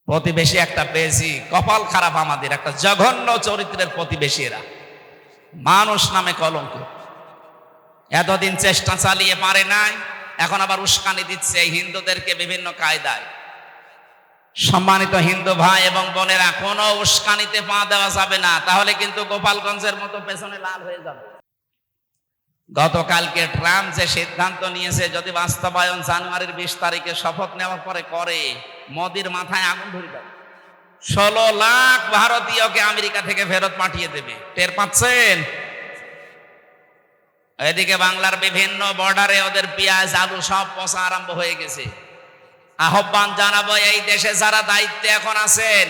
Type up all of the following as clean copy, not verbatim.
প্রতিবেশী একটা পেয়েছি, কপাল খারাপ আমাদের, একটা জঘন্য চরিত্রের প্রতিবেশী এরা, মানুষ নামে কলঙ্ক। এতদিন চেষ্টা চালিয়ে পারে নাই, এখন আবার উস্কানি দিচ্ছে হিন্দুদেরকে বিভিন্ন কায়দায়। সম্মানিত হিন্দু ভাই এবং বোনেরা, কোনো উস্কানিতে পা দেওয়া যাবে না, তাহলে কিন্তু গোপালগঞ্জের মতো পেছনে লাল হয়ে যাবে। গতকালকে ট্রাম্প যে সিদ্ধান্ত নিয়েছে, যদি বাস্তবায়ন জানুয়ারির 20 তারিখে শপথ নেওয়ার পরে করে, মোদির মাথায় আগুন ধরে যাবে। 16 লাখ ভারতীয়কে আমেরিকা থেকে ফেরত পাঠিয়ে দেবে। টের পাচ্ছেন? এদিকে বাংলার বিভিন্ন বর্ডারে ওদের পেঁয়াজ আলু সব পচা আরম্ভ হয়ে গেছে। আহ্বান জানাবো, এই দেশে যারা দায়িত্বে এখন আছেন,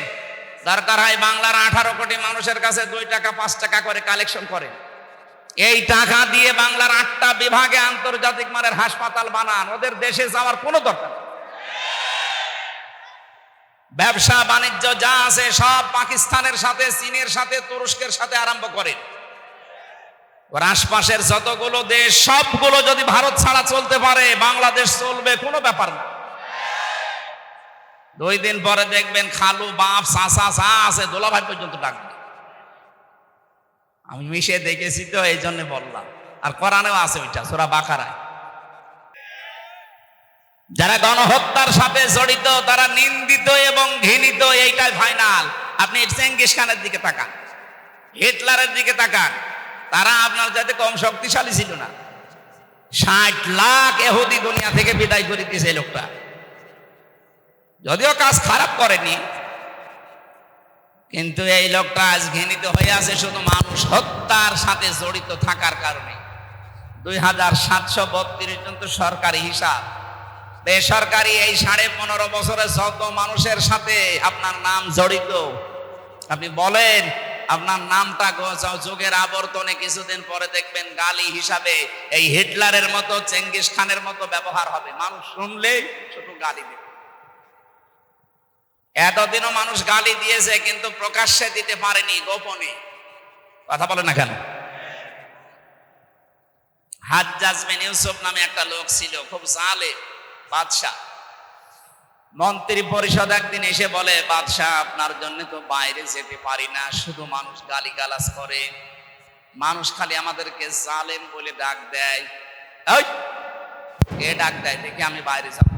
দরকার হয় বাংলার 18 কোটি মানুষের কাছে 2 টাকা 5 টাকা করে কালেকশন করে, এই টাকা দিয়ে বাংলার 8টা বিভাগে আন্তর্জাতিক মানের হাসপাতাল বানান। ওদের দেশে যাওয়ার কোনো দরকার নেই। ব্যবসা বাণিজ্য যা আছে সব পাকিস্তানের সাথে, চীনের সাথে, তুরস্কের সাথে আরম্ভ করেন। ওর আশপাশের যতগুলো দেশ সবগুলো যদি ভারত ছাড়া চলতে পারে, বাংলাদেশ চলবে, কোনো ব্যাপার না। 2 দিন পরে দেখবেন খালু, বাপ, চাচা যা আছে দোলাভাই পর্যন্ত ডাকবে। আমি মিশে দেখেছি তো, এই জন্য বললাম। আর কোরআনেও আছে ওইটা, সূরা বাকারায়। যারা গণহত্যার সাথে জড়িত তারা নিন্দিত এবং ঘৃণিত, এইটাই ফাইনাল। আপনি চেঙ্গিস খানের দিকে তাকান, হিটলারের দিকে তাকান, তারা আপনার যাতে কম শক্তিশালী ছিল না। 60 লাখ ইহুদি দুনিয়া থেকে বিদায় করে দিয়েছে এই লোকটা। যদিও কাজ খারাপ করেনি, কিন্তু এই লোকটা আজ ঘৃণিত হয়ে আছে শুধু মানুষ হত্যার সাথে জড়িত থাকার কারণে। 2732 জন তো সরকারি হিসাব, বেসরকারি এই 15.5 বছরে যত মানুষের সাথে আপনার নাম জড়িত, আপনি বলেন আপনার নামটা যুগের আবর্তনে কিছুদিন পরে দেখবেন গালি হিসাবে এই হিটলারের মতো, চেঙ্গিস খানের মতো ব্যবহার হবে। মানুষ শুনলেই শুধু গালি দেবে। এতদিনও মানুষ গালি দিয়েছে, কিন্তু প্রকাশ্যে দিতে পারেনি, গোপনে। কথা বলে না কেন? হাজ্জাজ বিন ইউসুফ নামে একটা লোক ছিল, খুব জালেম বাদশাহ। মন্ত্রী পরিষদ একদিন এসে বলে, বাদশাহ আপনার জন্য তো বাইরে যেতে পারি না, শুধু মানুষ গালিগালাজ করে, মানুষ খালি আমাদেরকে জালেম বলে ডাক দেয়। কে ডাক দেয় দেখি আমি বাইরে যাব।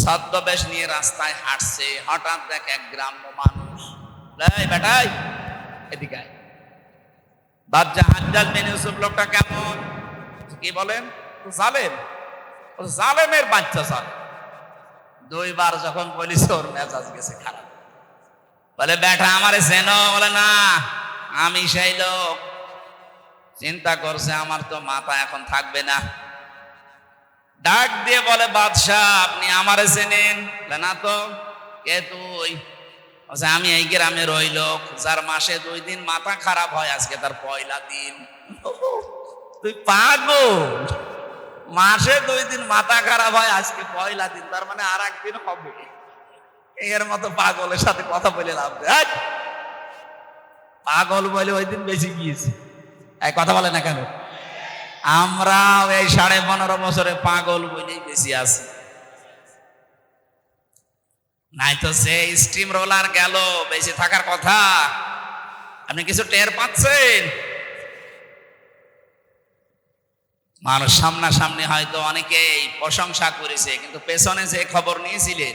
ছদ্মবেশ নিয়ে রাস্তায় হাঁটছে, হঠাৎ দেখ এক গ্রাম্য মানুষ, বেটাই এদিকে আয়। বাদশাহ হাজ্জাজ বিন ইউসুফ লোকটা কেমন, কি বলেন? জালেম, জালেমের বাচ্চা জালেম। 2 বার যখন বলিস ওর মেজাজ গেছে খারাপ। বলে বেটা আমারে চেনো? বলে না, আমি সেই লোক। চিন্তা করছে আমার তো মাথা এখন থাকবে না। ডাক দিয়ে বলে, বাদশাহ আপনি আমারে চেনেন? না তো। কে তুই? আমি এই গ্রামের ওই লোক যার মাসে 2 দিন মাথা খারাপ হয়, আজকে তার পয়লা দিন। তুই পাগল? মাসে 2 দিন মাথা খারাপ হয়, আজকে পয়লা দিন, তার মানে আর একদিন হবে। এর মতো পাগলের সাথে কথা বলে লাভ নেই। পাগল বলে ওই দিন বেশি গিয়েছে। এই কথা বলে না কেন? আমরা এই 15.5 বছরে পাগল বলেই বেশি আছি। নাই তো সে স্টিম রোলার গেল, বেশি থাকার কথা। আপনি কিছু টের পাচ্ছেন? মানুষ সামনাসামনি হয়তো অনেকেই প্রশংসা করেছে, কিন্তু পেছনে যে খবর নিয়েছিলেন,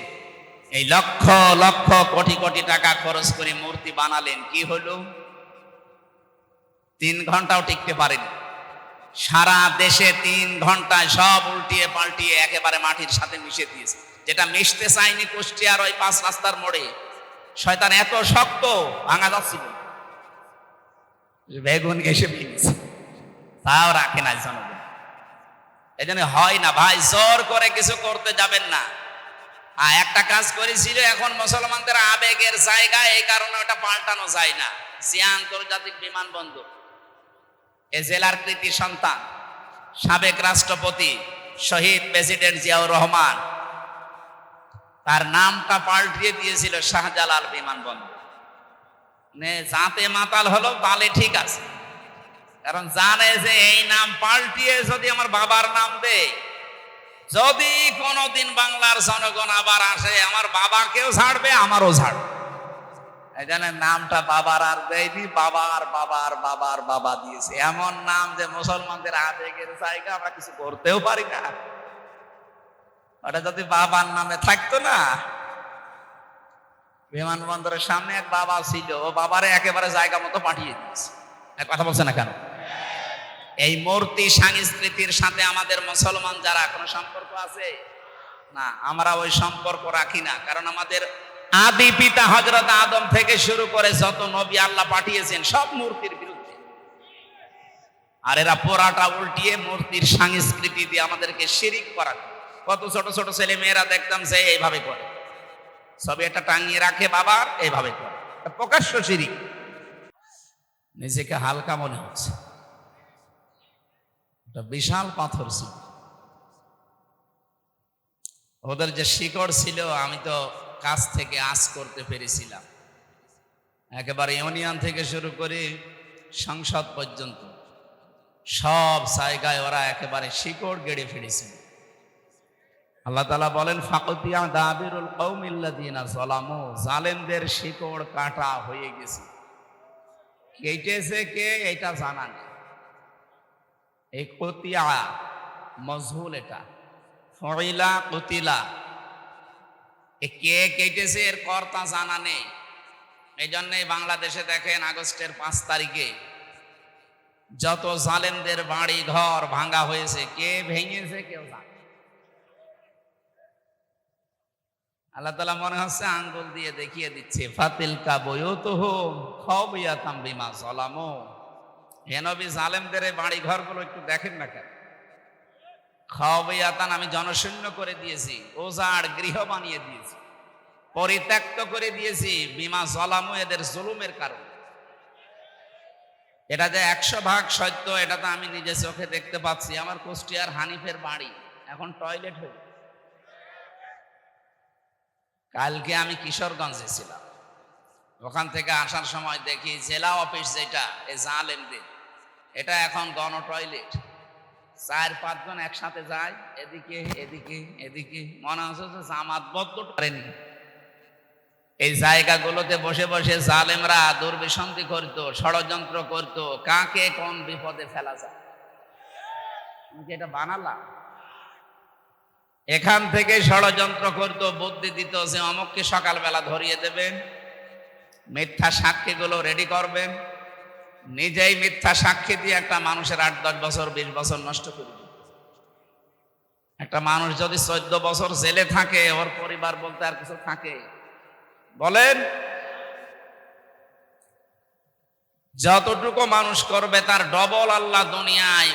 এই লক্ষ লক্ষ কোটি কোটি টাকা খরচ করে মূর্তি বানালেন, কি হলো? 3 ঘন্টাও টিকতে পারেনি। সারা দেশে 3 ঘন্টায় সব উল্টিয়ে পাল্টিয়ে একেবারে মাটির সাথে মিশে দিয়েছে। যেটা মিশতে চায়নি কুষ্টিয়ার ওই 5 রাস্তার মোড়ে, শয়তান এত শক্ত ভাঙা যাচ্ছিল, বেগুন এসে ভেঙেছে, তাও রাখে না জনগণ। এই জন্য হয় না ভাই, জোর করে কিছু করতে যাবেন না। একটা কাজ করেছিল, এখন মুসলমানদের আবেগের জায়গা, এই কারণে ওটা পাল্টানো যায় না। জিয়া আন্তর্জাতিক বিমানবন্দর, এ জেলার কৃতি সন্তান সাবেক রাষ্ট্রপতি শহীদ প্রেসিডেন্ট জিয়াউর রহমান, তার নামটা পাল্টিয়ে দিয়েছিল শাহজালাল বিমানবন্দর। যাতে মাতাল হলো, তাহলে ঠিক আছে, কারণ জানে যে এই নাম পাল্টিয়ে যদি আমার বাবার নাম দেয় যদি কোনোদিন বাংলার জনগণ আবার আসে, আমার বাবাকেও ছাড়বে, আমারও ছাড়বে। এই জন্য নামটা বাবার আর দেয়নি, বাবার বাবার বাবার বাবা দিয়েছে। এমন নাম যে মুসলমানদের আবেগের জায়গা, আমরা কিছু করতেও পারি না। ওটা যদি বাবার নামে থাকতো না, বিমানবন্দরের সামনে এক বাবা ছিল, ও বাবারে একেবারে জায়গা মতো পাঠিয়ে দিয়েছে। এক কথা বলছে না কেন? এই মূর্তি সংস্কৃতির সাথে আমাদের মুসলমান যারা কোনো সম্পর্ক আছে না, আমরা ওই সম্পর্ক রাখি না। কারণ আমাদের আদি পিতা হযরত আদম থেকে শুরু করে যত নবী আল্লাহ পাঠিয়েছেন সব মূর্তির বিরুদ্ধে। আর এরা পোড়াটা উল্টিয়ে মূর্তির সংস্কৃতি দিয়ে আমাদেরকে শিরিক করা। কত ছোট ছোট ছেলে মেয়েরা দেখতাম যে এইভাবে করে, সবে এটা টাঙিয়ে রাখে বাবার, এইভাবে করে, প্রকাশ্য শিরিক। নিজেকে হালকা মনে হচ্ছে, একটা বিশাল পাথর ছিল ওদের। যে শিকড় ছিল আমি তো কাছ থেকে আঁচ করতে পেরেছিলাম। একেবারে ইউনিয়ন থেকে শুরু করে সংসদ পর্যন্ত সব জায়গায় ওরা একেবারে শিকড় গেড়ে ফেলেছিল। আল্লাহ তাআলা বলেন, ফাকতিয়া দাবিরুল কওমিল্লাযিনা যালামু, জালেমদের শিকড় কাটা হয়ে গেছে। কেটেছে কে এটা জানা নেই। এই কতিয়া মজহুল, এটা ফইলা কুতিলা, কে কেটেছে এর কর্তা জানা নেই। এই জন্যই বাংলাদেশে দেখেন আগস্টের 5 তারিখে যত জালেমদের বাড়ি ঘর ভাঙা হয়েছে, কে ভেঙেছে কেউ জানে। আল্লাহ তাআলা মনে হচ্ছে আঙ্গুল দিয়ে দেখিয়ে দিচ্ছে, ফাতিলকা বুয়ুতুহুম খাওবিয়াতাম বিমা যালামু। হে নবী, জালেমদের বাড়ি ঘরগুলো একটু দেখেন না কেন? খাওবিয়াতান, আমি জনশূন্য করে দিয়েছি, ওজাড় গৃহ বানিয়ে দিয়েছি, পরিত্যক্ত করে দিয়েছি, বিমা যালামু, এদের জুলুমের কারণে। এটা যে 100% সত্য, এটা তো আমি নিজে চোখে দেখতে পাচ্ছি। আমার কুষ্টিয়ার হানিফের বাড়ি এখন টয়লেট হয়ে। কালকে আমি কিশোরগঞ্জে ছিলাম, ওখান থেকে আসার সময় দেখি জেলা অফিস যেটা এই জালেমদের, এটা এখন গণ টয়লেট। 4-5 জন একসাথে যায়, এদিকে এদিকে এদিকে, মনে হচ্ছে যে জামাতবদ্ধ করেনি। এই জায়গাগুলোতে বসে বসে জালেমরা দুর্বিসন্ধি করত, ষড়যন্ত্র করত, কাকে কোন বিপদে ফেলা যায়। এটা বানালাম, এখান থেকে ষড়যন্ত্র করত, বুদ্ধি দিত যে অমুককে সকালবেলা ধরিয়ে দেবেন, মিথ্যা সাক্ষীগুলো রেডি করবেন, নিজেই মিথ্যা সাক্ষী দিয়ে একটা মানুষের 8-10 বছর 20 বছর নষ্ট করে দিত। একটা মানুষ যদি 14 বছর জেলে থাকে, ওর পরিবার বলতে আর কিছু থাকে? বলেন, যতটুকু মানুষ করবে তার ডবল আল্লাহ দুনিয়ায়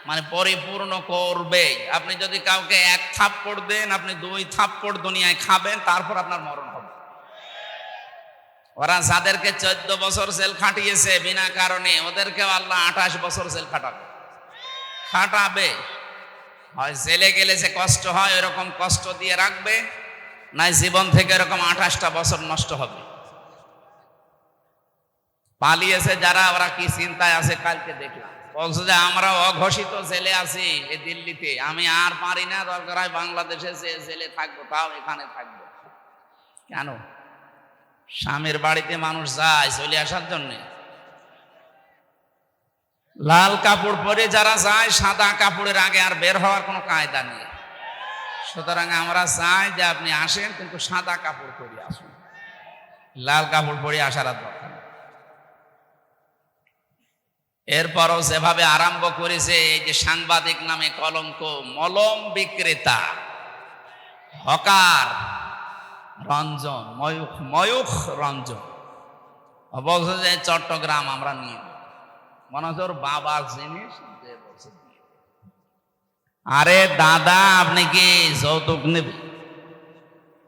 মানে পরিপূর্ণ করবে। আপনি যদি কাউকে 1 থাপ্পড় দেন, আপনি 2 থাপ্পড় দুনিয়ায় খাবেন, তারপর আপনার মরণ হবে। ওরা যাদেরকে 14 বছর জেল খাটিয়েছে বিনা কারণে, ওদেরকেও আল্লাহ 28 বছর জেল খাটাবে। হয় জেলে গেলে যে কষ্ট হয় এরকম কষ্ট দিয়ে রাখবে, নাই জীবন থেকে এরকম 28টা বছর নষ্ট হবে। পালিয়েছে যারা, ওরা কি চিন্তায় আছে কালকে দেখলাম, বলছে যে আমরা অঘোষিত জেলে আছি এই দিল্লিতে, আমি আর পারি না, দরকার হয় বাংলাদেশে যে জেলে থাকবো, তাও এখানে থাকবো। কেন? স্বামীর বাড়িতে মানুষ যায় চলে আসার জন্য। লাল কাপড় পরে যারা যায়, সাদা কাপড়ের আগে আর বের হওয়ার কোনো কায়দা নেই। সুতরাং আমরা চাই যে আপনি আসেন, কিন্তু সাদা কাপড় পরে আসুন, লাল কাপড় পরে আসার আর দরকার নেই। এরপরও যেভাবে আরম্ভ করেছে, এই যে সাংবাদিক নামে কলঙ্ক, মলম বিক্রেতা, হকার রঞ্জন, ময়ূখ রঞ্জন বলছে যে চট্টগ্রাম আমরা নিয়ে, মনে হচ্ছে ওর বাবার জিনিস। আরে দাদা, আপনি কি যৌতুক নেবেন?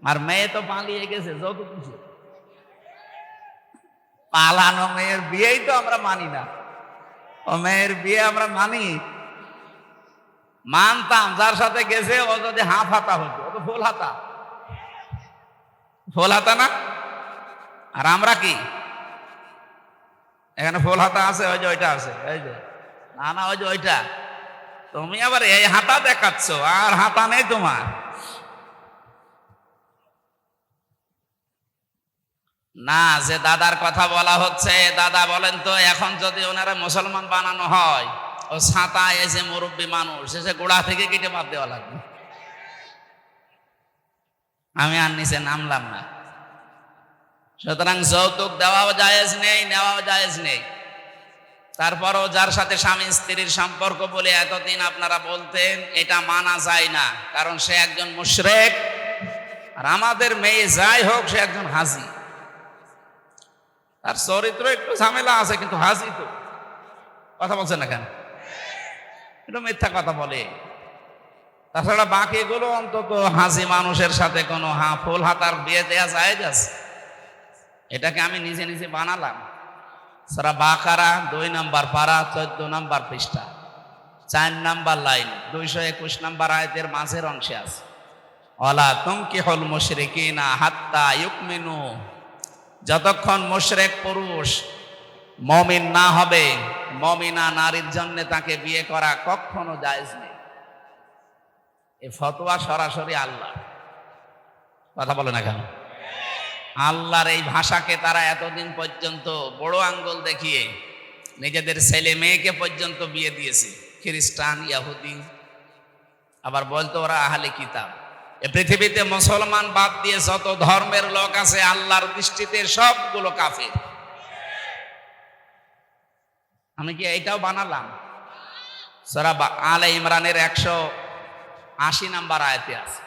আর মেয়ে তো পালিয়ে গেছে, যৌতুক কিছু? পালানো মেয়ের বিয়েই তো আমরা মানি না। ও মেয়ের বিয়ে আমরা মানতাম, যার সাথে গেছে ও যদি হাফ হাতা হতো, ও তো ফুল হাতা না। আর আমরা কি এখানে ফুল হাতা আছে? ওই যে ওইটা আছে, ওই যে না, ওই যে ওইটা তুমি আবার এই হাতা দেখাচ্ছ, আর হাতা নেই তোমার। না, যে দাদার কথা বলা হচ্ছে, দাদা বলেন তো, এখন যদি ওনারা মুসলমান বানানো হয়, ও ছাতা এই যে মুরব্বী মানুষ, এসে গোড়া থেকে কেটে বাদ দেওয়া লাগবে। আমি আর নিচে নামলাম না। সুতরাং যৌতুক দেওয়াও জায়েজ নেই, নেওয়াও জায়েজ নেই। তারপরও যার সাথে স্বামী স্ত্রীর সম্পর্ক বলে এতদিন আপনারা বলতেন, এটা মানা যায় না, কারণ সে একজন মুশরিক। আর আমাদের মেয়ে যাই হোক, সে একজন হাজি, তার চরিত্র একটু ঝামেলা আছে, কিন্তু হাজি তো। কথা বলছেন না কেন? একটু মিথ্যা কথা বলে। তাছাড়া বাকিগুলো অন্তত হাজি মানুষের সাথে কোনো ফুল হাতার বিয়ে দেয়া যায় আছে। এটাকে আমি নিজে নিজে বানালাম। সূরা বাকারা 2 নম্বর পারা 14 নম্বর পৃষ্ঠা 4 নম্বর লাইন 221 নম্বর আয়াতের মাঝের অংশে আছে, ওয়ালা তুনকিহুল মুশরিকিনা হাত্তা ইউমিনু। যতক্ষণ মুশরিক পুরুষ মুমিন না হবে, মুমিনা নারীর জন্য তাকে বিয়ে করা কখনো জায়েজ নেই। এই ফতোয়া সরাসরি আল্লাহ। কথা বলে না কেন? আল্লাহর এই ভাষাকে তারা এতদিন পর্যন্ত বড় আঙ্গুল দেখিয়ে নিজেদের ছেলে মেয়েকে পর্যন্ত বিয়ে দিয়েছে, খ্রিস্টান, ইহুদি। আবার বলতো ওরা আহলে কিতাব। এ পৃথিবীতে মুসলমান বাদ দিয়ে যত ধর্মের লোক আছে, আল্লাহর দৃষ্টিতে সবগুলো কাফের। আমি কি এইটাও বানালাম? সূরা আলে ইমরানের 180 নম্বর আয়াতে আছে,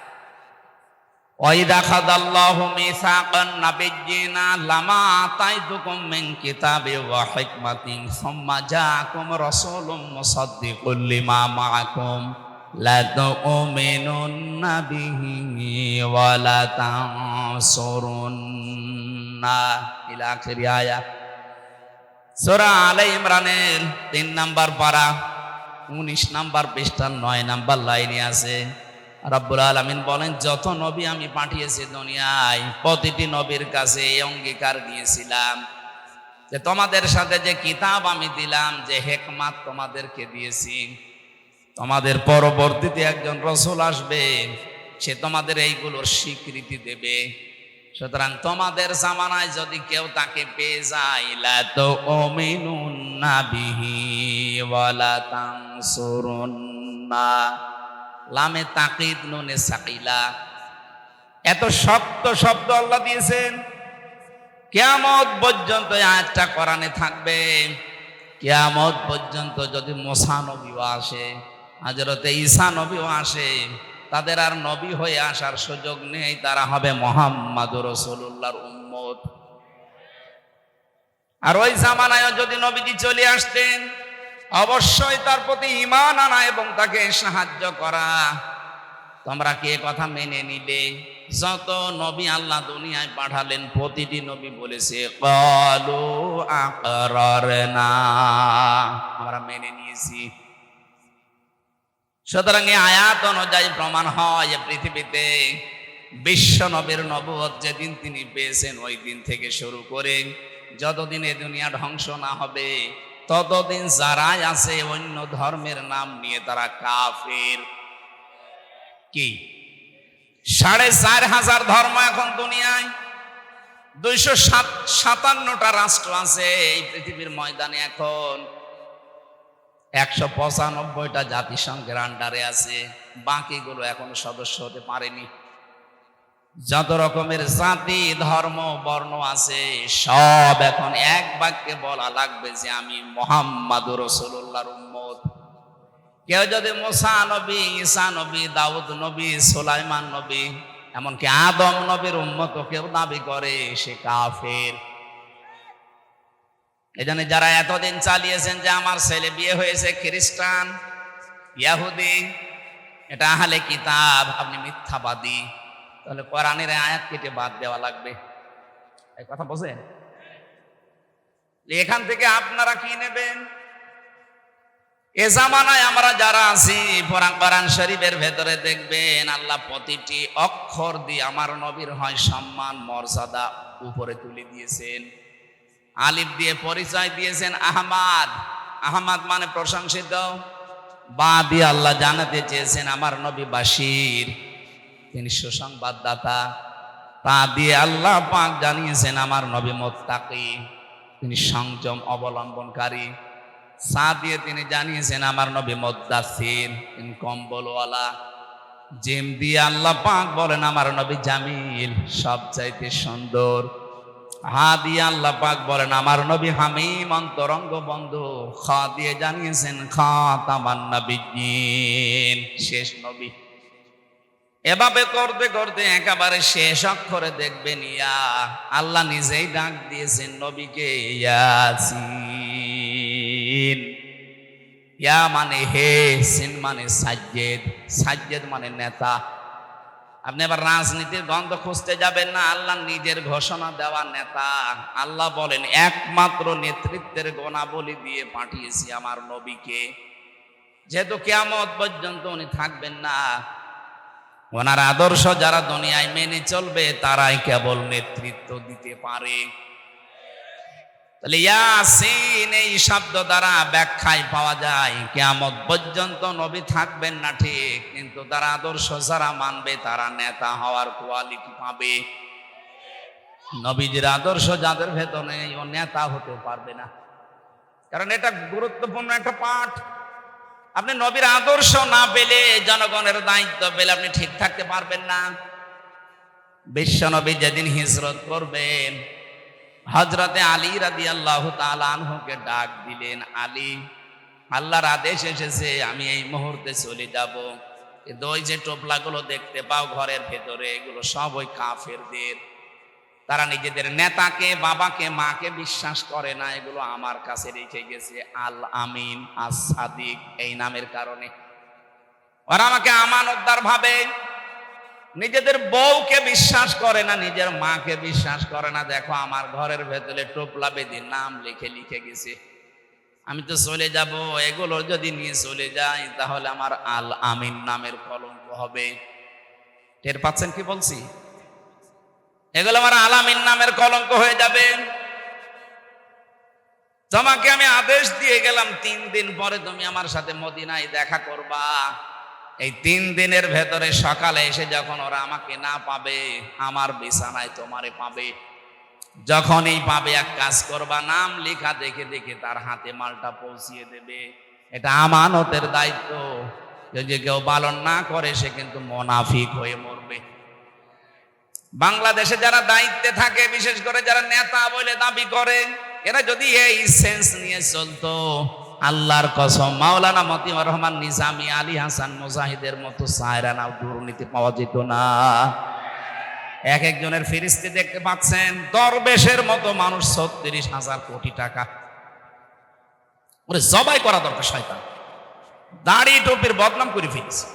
ওয়াইদা খাদাল্লাহু মিসাকান নাবিয়্যিনা লামা আতাইতুকুম মিন কিতাবি ওয়া হিকমাতিন সুম্মা জাআকুম রাসূলুম মুসাদ্দিকুল লিমা মাআকুম লা তু'মিনুন্না বিহি ওয়া লা তানসুরুন্না ইলা আখির আয়াত। সূরা আলে ইমরানের 3 নম্বর পারা 19 নম্বর পৃষ্ঠা 9 নম্বর লাইনে আছে, রব্বুল আলামিন বলেন, যত নবী আমি পাঠিয়েছি দুনিয়ায়, প্রতিটি নবীর কাছে এই অঙ্গীকার দিয়েছিলাম যে তোমাদের সাথে যে কিতাব আমি দিলাম, যে হিকমত তোমাদেরকে দিয়েছি, তোমাদের পরবর্তীতে একজন রাসূল আসবে, সে তোমাদের এইগুলোর স্বীকৃতি দেবে। সুতরাং তোমাদের জামানায় যদি কেউ তাকে পেয়ে যায়, লা তু'মিনুন্না বিহি ওয়া লা তানসুরুন্না, লামে তাকিদ নুনে সাকিলা। এত শক্ত শব্দ আল্লাহ দিয়েছেন, কিয়ামত পর্যন্ত আয়াতটা কোরআনে থাকবে। কিয়ামত পর্যন্ত যদি মুসা নবীও আসে, হযরতে ঈসা নবীও আসে, তাদের আর নবী হয়ে আসার সুযোগ নেই, তারা হবে মুহাম্মাদুর রাসূলুল্লাহর উম্মত। আর ওই জামানায় যদি নবীজি চলে আসতেন, অবশ্যই তার প্রতি ঈমান আনা এবং তাকে সাহায্য করা। তোমরা কি এ কথা মেনে নিলে? যত নবী আল্লাহ দুনিয়ায় পাঠালেন, প্রতিটি নবী বলেছে ক্বালু আকরারনা, আমরা মেনে নিয়েছি। সুতরাং এই আয়াত অনুযায়ী প্রমাণ হয় যে পৃথিবীতে বিশ্ব নবীর নবুয়ত যেদিন তিনি পেয়েছেন, ওই দিন থেকে শুরু করে যতদিন এ দুনিয়া ধ্বংস না হবে, ততদিন যারাই আছে অন্য ধর্মের নাম নিয়ে তারা কাফের। কি 4,500 ধর্ম এখন দুনিয়ায়, 257টা রাষ্ট্র আছে এই পৃথিবীর ময়দানে। এখন 195টা জাতিসংঘের আন্ডারে আছে, বাকিগুলো এখনো সদস্য হতে পারেনি। যত রকমের জাতি, ধর্ম, বর্ণ আছে, সব এখন এক বাক্যে বলা লাগবে যে আমি মুহাম্মাদুর রাসূলুল্লাহর উম্মত। কেউ যদি মুসা নবী, ঈসা নবী, দাউদ নবী, সুলাইমান নবী, এমনকি আদম নবীর উম্মত কেউ দাবি করে, সে কাফের। এজন্য যারা এতদিন চালিয়েছেন যে আমার ছেলে বিয়ে হয়েছে খ্রিস্টান, ইহুদি, এটা আহলে কিতাব, আপনি মিথ্যাবাদী, তাহলে কোরআনের আয়াত কেটে বাদ দেওয়া লাগবে। এই কথা বোঝেন? এখান থেকে আপনারা কি নেবেন? এ জামানায় আমরা যারা আছি, কোরআন শরীফের ভেতরে দেখবেন আল্লাহ প্রতিটি অক্ষর দিয়ে আমার নবীর হয় সম্মান, মর্যাদা উপরে তুলে দিয়েছেন। আলিফ দিয়ে পরিচয় দিয়েছেন আহমাদ। আহমাদ মানে প্রশংসিত, বা দিয়ে আল্লাহ জানাতে চেয়েছেন আমার নবী বাশির, তিনি সুসংবাদদাতা। তা দিয়ে আল্লাহ পাক জানিয়েছেন আমার নবী মুত্তাকি, তিনি সংযম অবলম্বনকারী। সা দিয়ে তিনি জানিয়েছেন আমার নবী মুদ্দাসির, তিনি কম্বলওয়ালা। জিম দিয়ে আল্লাহ পাক বলেন আমার নবী জামিল, সবচাইতে সুন্দর। হা দিয়ে আল্লাহ পাক বলেন আমার নবী হামিম, অন্তরঙ্গ বন্ধু। খ দিয়ে জানিয়েছেন খাতামান নবিয়্যিন, শেষ নবী। এভাবে করতে করতে একেবারে শেষ অক্ষরে দেখবেন ইয়া, আল্লাহ নিজেই ডাক দিয়েছেন নবীকে ইয়াসিন। ইয়া মানে হে, সিন মানে সাজ্জেদ, সাজ্জেদ মানে নেতা। আপনি আবার রাজনীতির গন্ধ খুঁজতে যাবেন না, আল্লাহ নিজের ঘোষণা দেওয়া নেতা। আল্লাহ বলেন একমাত্র নেতৃত্বের গুণাবলী দিয়ে পাঠিয়েছি আমার নবীকে। যেহেতু কিয়ামত পর্যন্ত উনি থাকবেন না, ওনার আদর্শ যারা দুনিয়ায় মেনে চলবে তারাই কেবল নেতৃত্ব দিতে পারে। তাহলে ইয়াসিন এই শব্দ দ্বারা ব্যাখ্যায় পাওয়া যায় কিয়ামত পর্যন্ত নবী থাকবেন না ঠিক, কিন্তু তারা আদর্শ যারা মানবে তারা নেতা হওয়ার কোয়ালিটি পাবে। নবীজির আদর্শ যাদের ভেতরে নেই ও নেতা হতে পারবে না, কারণ এটা গুরুত্বপূর্ণ একটা পাঠ। আপনি নবীর আদর্শ না পেলে, জনগণের দায়িত্ব পেলে আপনি ঠিক থাকতে পারবেন না। বিশ্ব নবী যেদিন হিজরত করবেন, হযরতে আলী রাদিয়াল্লাহু তাআলা আনহুকে ডাক দিলেন, আলী, আল্লাহর আদেশ এসেছে আমি এই মুহূর্তে চলে যাব। কিন্তু ওই যে টোপলাগুলো দেখতে পাও ঘরের ভেতরে, এগুলো সব ওই কাফেরদের। তারা নিজেদের নেতাকে, বাবাকে, মাকে বিশ্বাস করে না, এগুলো আমার কাছে রেখে গেছে আল আমিন, আস সাদিক এই নামের কারণে। ওরা আমাকে আমানতদার ভাবে। নিজেদের বউকে বিশ্বাস করে না, নিজের মাকে বিশ্বাস করে না। দেখো আমার ঘরের ভেতরে টোপলা বেঁধে নাম লিখে লিখে গেছে। আমি তো চলে যাব, এগুলো যদি নিয়ে চলে যাই তাহলে আমার আল আমিন নামের কলঙ্ক হবে। টের পাচ্ছেন কি বলছি? এগুলো আমার আল আমিন নামের কলঙ্ক হয়ে যাবে। তোমাকে আমি আদেশ দিয়ে গেলাম 3 দিন পরে তুমি আমার সাথে মদিনায় দেখা করবা। এই 3 দিনের ভেতরে সকালে এসে যখন ওরা আমাকে না পাবে, আমার বিছানায় তোমারে পাবে। যখনই পাবে এক কাজ করবা, নাম লেখা দেখে দেখে তার হাতে মালটা পৌঁছিয়ে দেবে। এটা আমানতের দায়িত্ব। যদি কেউ পালন না করে সে কিন্তু মুনাফিক হয়ে মরবে। বাংলাদেশে যারা দায়িত্বে থাকে, বিশেষ করে যারা নেতা বলে দাবি করে, এরা যদি এই সেন্স নিয়ে চলতো, আল্লাহর কসম মাওলানা মতিউর রহমান নিজামী, আলী হাসান মুজাহিদের মতো সায়রানা দুর্নীতি পাওয়া যেত না। এক একজনের ফিরিস্তি দেখতে পাচ্ছেন, দরবেশের মতো মানুষ ৩৬,০০০ কোটি টাকা। ওরে জবাই করা দরকার শয়তান। দাড়ি টুপির বদনাম করে ফেলেছে।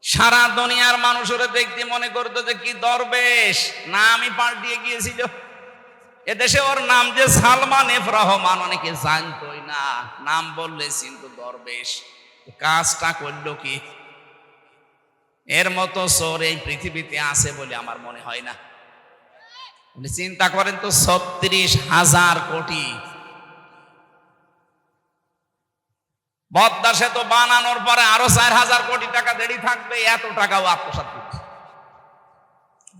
সারা দুনিয়ার মানুষ ওরে দেখতে মনে করতো যে কি দরবেশ, নামই পাল্টিয়ে গিয়েছিল। এদেশে ওর নাম যে সালমান এফ রহমান, অনেকে জানতোই না। নাম বললে কিন্তু দরবেশ। কাজটা করলো কি? এর মতো চোর এই পৃথিবীতে আছে বলে আমার মনে হয় না। চিন্তা করেন তো, ৩৬,০০০ কোটি। পদ্মা সেতু বানানোর পরে আরো ৪,০০০ কোটি টাকা দেরি থাকবে, এত টাকাও আত্মসাৎ করছে।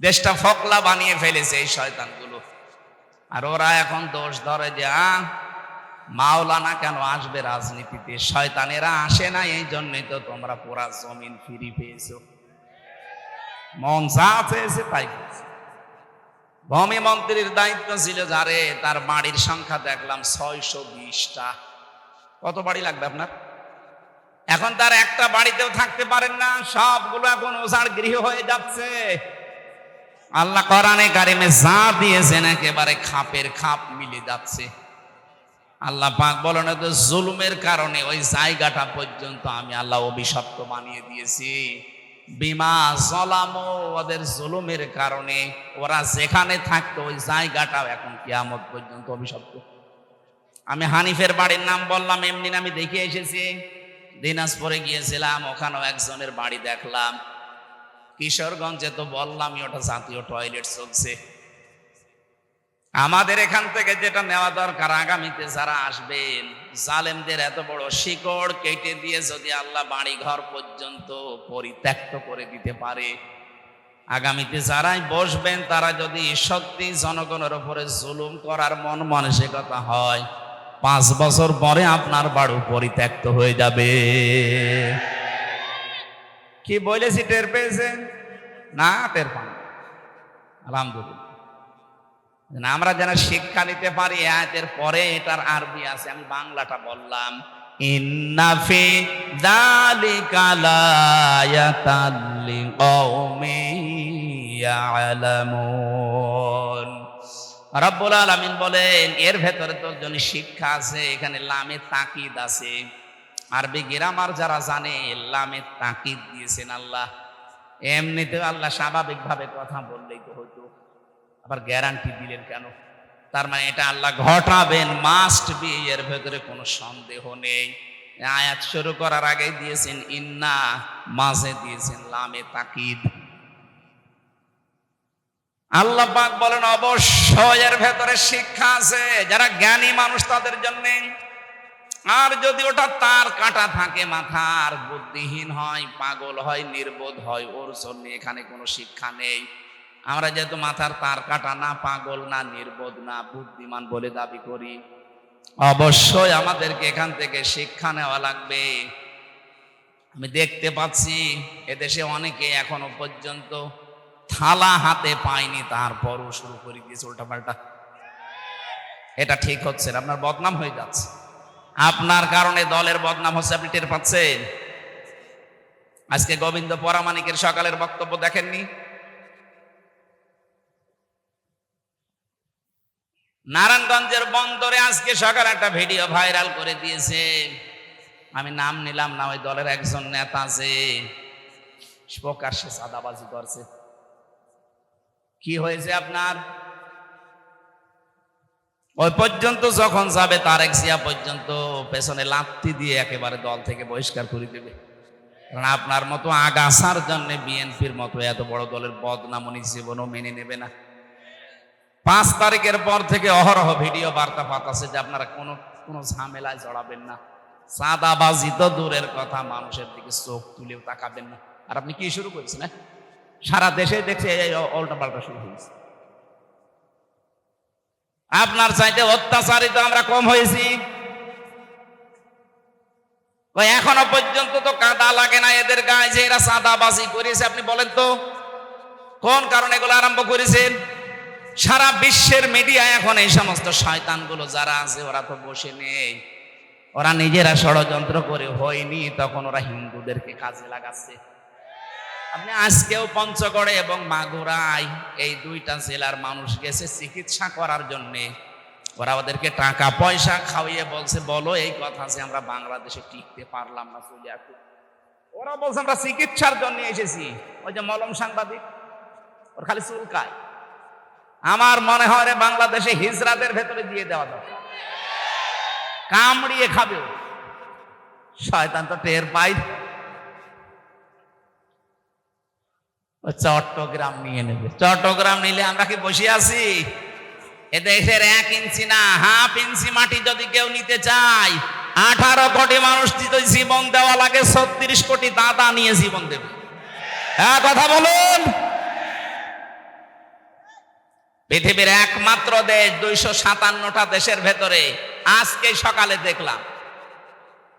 দেশটা ফকলা বানিয়ে ফেলেছে এই শয়তানগুলো। আর ওরা এখন দোষ ধরে যে মাওলানা কেন আসবে রাজনীতিতে। শয়তানেরা আসে না, এই জন্যই তো তোমরা পুরা জমিন ফিরি পেয়েছো। মন যা চেয়েছে তাই করছে। ভূমি মন্ত্রীর দায়িত্ব ছিল যারে, তার বাড়ির সংখ্যা দেখলাম ৬২০টা। কত বাড়ি লাগবে আপনার? এখন তার একটা বাড়িতেও থাকতে পারেন না, সবগুলো এখন ওঝার গৃহ হয়ে যাচ্ছে। আল্লাহ কোরআনে কারিমে যা দিয়েছেন একেবারে খাপের খাপ মিলে যাচ্ছে। আল্লাহ পাক বলেন তো, জুলুমের কারণে ওই জায়গাটা পর্যন্ত আমি আল্লাহ অভিশপ্ত বানিয়ে দিয়েছি। বিমা জলামো, ওদের জুলুমের কারণে ওরা যেখানে থাকতো ওই জায়গাটাও এখন কিয়ামত পর্যন্ত অভিশপ্ত। আমি হানিফের বাড়ির নাম বললাম, এমনি আমি দেখে এসেছি। দিনাজপুরে গিয়েছিলাম, ওখানেও একজনের বাড়ি দেখলাম। কিশোরগঞ্জে তো বললামই, ওটা জাতীয় টয়লেট চলছে। আমাদের এখান থেকে যেটা নেওয়া দরকার, আগামীতে যারা আসবেন জালেমদের এত বড় শিকড় কেটে দিয়ে যদি আল্লাহ বাড়ি ঘর পর্যন্ত পরিত্যক্ত করে দিতে পারে, আগামীতে যারাই বসবেন তারা যদি সত্যি জনগণের উপরে জুলুম করার মন মানসিকতা হয়, 5 বছর পরে আপনার বাড়ি পরিত্যক্ত হয়ে যাবে। কি বলেছি টের পেয়েছেন না? টের পান? আলহামদুলিল্লাহ। আমরা যেন শিক্ষা নিতে পারি। আয়াতের পরে এটার আরবি আছে, আমি বাংলাটা বললাম। ইন্না ফি যালিকা লায়াতাল লিকাউমিন ইয়ালামুন। রব্বুল আলামিন বলেন এর ভেতরে তো জন্য শিক্ষা আছে। এখানে লামে তাকিদ আছে। আরবি গ্রামার যারা জানে লামে তাকিদ দিয়েছেন আল্লাহ। এমনিতে আল্লাহ স্বাভাবিকভাবে কথা বললেই তো হতো, আবার গ্যারান্টি দিলেন কেন? তার মানে এটা আল্লাহ ঘটাবেন, মাস্ট বি, এর ভেতরে কোনো সন্দেহ নেই। আয়াত শুরু করার আগে দিয়েছেন ইন্না, মাঝে দিয়েছেন লামে তাকিদ। আল্লাহ পাক বলেন অবশ্যই এর ভেতরে শিক্ষা আছে যারা জ্ঞানী মানুষ তাদের জন্য। আর যদি ওটা তার কাটা থাকে মাথার, বুদ্ধিহীন হয়, পাগল হয়, নির্বোধ হয়, ওর জন্য এখানে কোনো শিক্ষা নেই। আমরা যেহেতু মাথার তার কাটা না, পাগল না, নির্বোধ না, বুদ্ধিমান বলে দাবি করি, অবশ্যই আমাদেরকে এখান থেকে শিক্ষা নেওয়া লাগবে। আমি দেখতে পাচ্ছি এদেশে অনেকে এখনো পর্যন্ত থালা হাতে পায়নি, তারপরও শুরু করে দিয়েছে উল্টাপাল্টা। এটা ঠিক হচ্ছে না, আপনার বদনাম হয়ে যাচ্ছে। আপনার কারণে দলের বদনাম হচ্ছে, আপনি টের পাচ্ছেন। আজকে গোবিন্দ পরামানিকের সকালের বক্তব্য দেখেননি? নারায়ণগঞ্জের বন্দরে আজকে সকালে একটা ভিডিও ভাইরাল করে দিয়েছে। আমি নাম নিলাম না, ওই দলের একজন নেতা যে প্রকাশ্যে চাঁদাবাজি করছে। কি হয়েছে আপনার? ওই পর্যন্ত যখন যাবে তারেক জিয়া পর্যন্ত পেছনে লাথি দিয়ে একেবারে দল থেকে বহিষ্কার করে দেবে। কারণ আপনার মতো আগাছার জন্য বিএনপির মতো এত বড় দলের বদনাম উনি জীবনও মেনে নেবে না। 5 তারিখের পর থেকে অহরহ ভিডিও বার্তা পাঠাচ্ছে যে আপনারা কোনো ঝামেলায় জড়াবেন না, চাঁদাবাজি তো দূরের কথা, মানুষের দিকে চোখ তুলেও তাকাবেন না। আর আপনি কি শুরু করেছেন? সারা দেশে দেখছে উল্টা পাল্টা শুরু হয়েছে। আপনার চাইতে অত্যাচারিত আমরা কম হয়েছি। এখনো পর্যন্ত তো কাদা লাগে না এদের গায়ে যে এরা চাঁদাবাজি করেছে। আপনি বলেন তো কোন কারণে এগুলো আরম্ভ করেছেন? সারা বিশ্বের মিডিয়া এখন এই সমস্ত শয়তানগুলো যারা আছে ওরা তো বসে নেই, ওরা নিজেরা ষড়যন্ত্র করে হয়নি, তখন ওরা হিন্দুদেরকে কাজে লাগাচ্ছে। আপনি আজকেও পঞ্চগড়ে এবং মাগুরায় এই 2টা জেলার মানুষ গেছে চিকিৎসা করার জন্য। ওরা ওদেরকে টাকা পয়সা খাওয়িয়ে বলছে বলো এই কথা যে আমরা বাংলাদেশে টিকতে পারলাম না, চলে আসি। ওরা বলছে আমরা চিকিৎসার জন্য এসেছি। ওই যে মলম সাংবাদিক, ওর খালি চুলকায়। আমার মনে হয় রে বাংলাদেশে হিজড়াদের ভেতরে দিয়ে দেওয়া দরকার, কামড়িয়ে খাবে। শয়তান তো টের পাই। চট্টগ্রাম নিয়ে নেবে, চট্টগ্রাম নিলে আমরা কি বসে আছি? এদেশের 1 ইঞ্চি না, হাফ ইঞ্চি মাটি যদি কেউ নিতে চায়, 18 কোটি মানুষ যদি জীবন দেওয়া লাগে, 36 কোটি দাদা নিয়ে জীবন দেবে। হ্যাঁ, কথা বলুন। পৃথিবীর একমাত্র দেশ, 257টা দেশের ভেতরে আজকে সকালে দেখলাম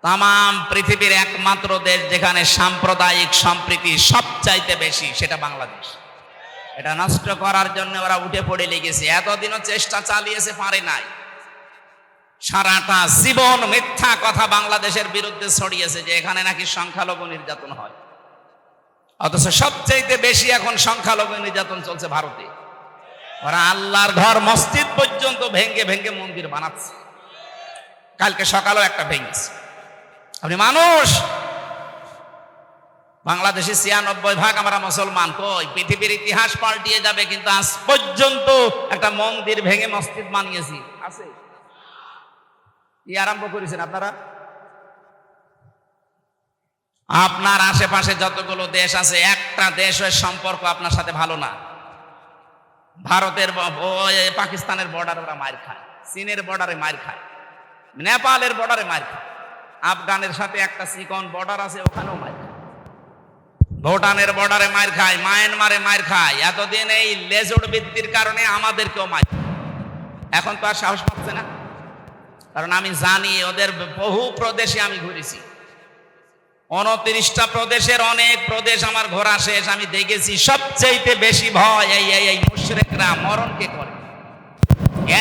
তাম পৃথিবীর একমাত্র দেশ যেখানে সাম্প্রদায়িক সম্প্রীতি সবচাইতে বেশি, সেটা বাংলাদেশ। এটা নষ্ট করার জন্য ওরা উঠে পড়ে লেগেছে। এতদিনও চেষ্টা চালিয়েছে, পারে নাই। সারাটা জীবন মিথ্যা কথা বাংলাদেশের বিরুদ্ধে ছড়িয়েছে যে এখানে নাকি সংখ্যালঘু নির্যাতন হয়, অথচ সবচাইতে বেশি এখন সংখ্যালঘু নির্যাতন চলছে ভারতে। ওরা আল্লাহর ঘর মসজিদ পর্যন্ত ভেঙ্গে ভেঙ্গে মন্দির বানাচ্ছে। কালকে সকালেও একটা ভেঙেছে। আপনি মানুষ, বাংলাদেশে 96% আমরা মুসলমান। কই, পৃথিবীর ইতিহাস পাল্টিয়ে যাবে, কিন্তু আজ পর্যন্ত একটা মন্দির ভেঙে মসজিদ বানিয়েছি আছে? কি আরম্ভ করেছেন আপনারা? আপনার আশেপাশে যতগুলো দেশ আছে, একটা দেশের সম্পর্ক আপনার সাথে ভালো না। ভারতের পাকিস্তানের বর্ডারে ওরা মার খায়, চীনের বর্ডারে মার খায়, নেপালের বর্ডারে মার খায়, আফগানের সাথে একটা চিকন বর্ডার আছে ওখানেও মার খায়, ভুটানের বর্ডারে মার খায়, মায়ানমারে মার খায়। এতদিন এই লেজুড় বৃত্তির কারণে আমাদেরকেও মার, এখন তো আর সাহস পাচ্ছে না, কারণ আমি জানি ওদের বহু প্রদেশে আমি ঘুরেছি, 29টা প্রদেশের অনেক প্রদেশ আমার ঘোরা শেষ। আমি দেখেছি সবচেয়ে বেশি ভয় এই মুশরিকরা মরণকে করে।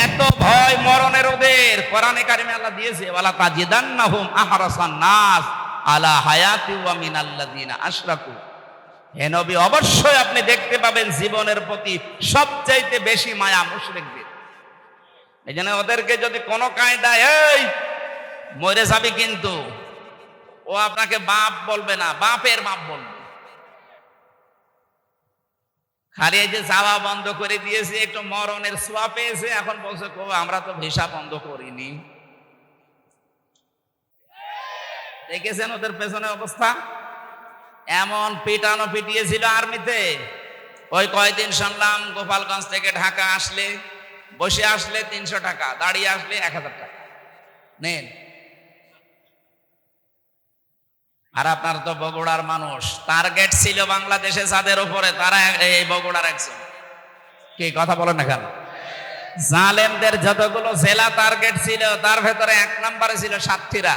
এত ভয় মরণের ওদের, কোরআনে কারিমে আল্লাহ দিয়েছে, ওয়ালা তাজিদান্নাহুম আহরাসান নাস আলা হায়াতি ওয়া মিনাল্লাযিনা আশরাকু। হে নবী, অবশ্যই আপনি দেখতে পাবেন জীবনের প্রতি সবচেয়ে বেশি মায়া মুশরিকদের। এই জন্য ওদেরকে যদি কোনো কায়দায় এই মরে যাবে, কিন্তু ও আপনাকে বাপ বলবে না, বাপের বাপ বলবে। খালি এই যে যাওয়া বন্ধ করে দিয়েছে, একটু মরণের ছোঁয়া পেয়েছে, এখন বলছে আমরা তো ভিসা বন্ধ করিনি। দেখেছেন ওদের পেছনে অবস্থা, এমন পিটানো পিটিয়েছিল আর্মিতে। ওই কয়দিন শুনলাম গোপালগঞ্জ থেকে ঢাকা আসলে, বসে আসলে 300 টাকা, দাঁড়িয়ে আসলে 1000 টাকা নেন। আর আপনার তো বগুড়ার মানুষ, টার্গেট ছিল বাংলাদেশে যাদের উপরে, তারা এই বগুড়ার একজন। কি কথা বলেন না কেন? জালেমদের যতগুলো জেলা টার্গেট ছিল, তার ভেতরে 1 নম্বরে ছিল সাতক্ষীরা,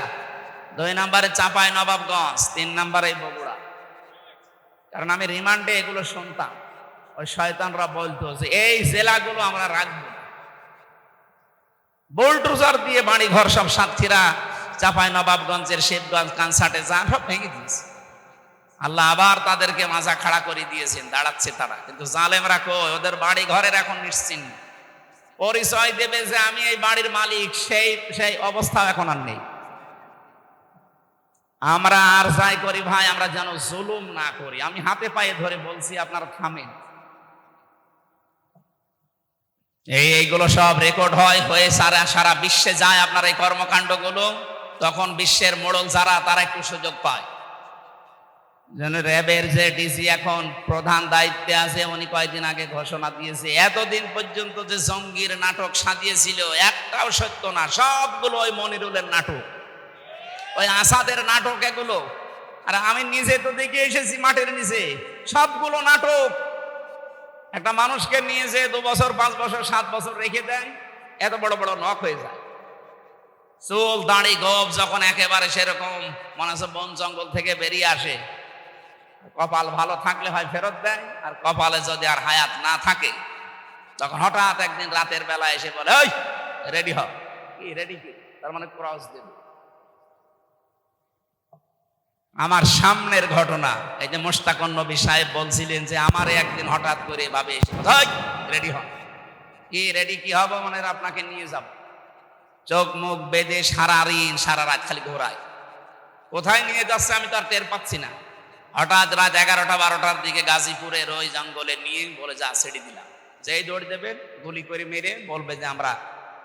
2 নম্বরে চাঁপাই নবাবগঞ্জ, 3 নম্বরে বগুড়া। কারণ আমি রিমান্ডে এগুলো শুনতাম, ওই শয়তানরা বলতো যে এই জেলাগুলো আমরা রাখবো, বুলডোজার দিয়ে বাড়ি ঘর সব সাতক্ষীরা, চাঁপাই নবাবগঞ্জের শিবগঞ্জ, কানসাটে যা সব ভেঙে দিয়েছে। আল্লাহ আবার তাদেরকে মাজা খাড়া করে দিয়েছেন, দাঁড়াচ্ছে তারা। কিন্তু জালেমরা কই, ওদের বাড়ি ঘরের এখন নিশ্চিহ্ন। পরিচয় দেবে যে আমি এই বাড়ির মালিক, সেই অবস্থা এখন আর নেই। আমরা আর যাই করি ভাই, আমরা যেন জুলুম না করি। আমি হাতে পায়ে ধরে বলছি, আপনারা থামেন। এইগুলো সব রেকর্ড হয়ে সারা বিশ্বে যায় আপনার এই কর্মকাণ্ডগুলো। তখন বিশ্বের মোড়ল যারা, তারা একটু সুযোগ পায়। যেন র্যাবের যে ডিসি এখন প্রধান দায়িত্বে আছে, উনি কয়েকদিন আগে ঘোষণা দিয়েছে, এতদিন পর্যন্ত যে জঙ্গির নাটক সাজিয়েছিল একটাও সত্য না, সবগুলো ওই মনিরুলের নাটক, ওই আসাদের নাটক এগুলো। আর আমি নিজে তো দেখে এসেছি মাঠের নিচে, সবগুলো নাটক। একটা মানুষকে নিয়ে যে 2 বছর 5 বছর 7 বছর রেখে দেয়, এত বড় বড় নখ হয়ে যায়। চুল দাড়ি গোপ যখন একেবারে সেরকম মনে হচ্ছে বন জঙ্গল থেকে বেরিয়ে আসে, কপাল ভালো থাকলে হয় ফেরত দেয়, আর কপালে যদি আর হায়াত না থাকে, তখন হঠাৎ একদিন রাতের বেলা এসে বলে, ওই রেডি হ। কি রেডি? কি তার মানে ক্রস দেব। আমার সামনের ঘটনা, এই যে মোশতাকুন নবী সাহেব বলছিলেন যে আমার একদিন হঠাৎ করে ভাবে এসে রেডি হ। কি রেডি? কি হবো? মানে আপনাকে নিয়ে যাব। চোখ মুখ বেঁধে সারা রাত খালি ঘোরায়। কোথায় নিয়ে যাচ্ছে আমি তো আর টের পাচ্ছি না। হঠাৎ রাত 11টা 12টার দিকে গাজীপুরের ওই জঙ্গলে নিয়ে বলে, যা ছেড়ে দিলাম। যেই দৌড় দেবেন গুলি করে মেরে বলবে যে আমরা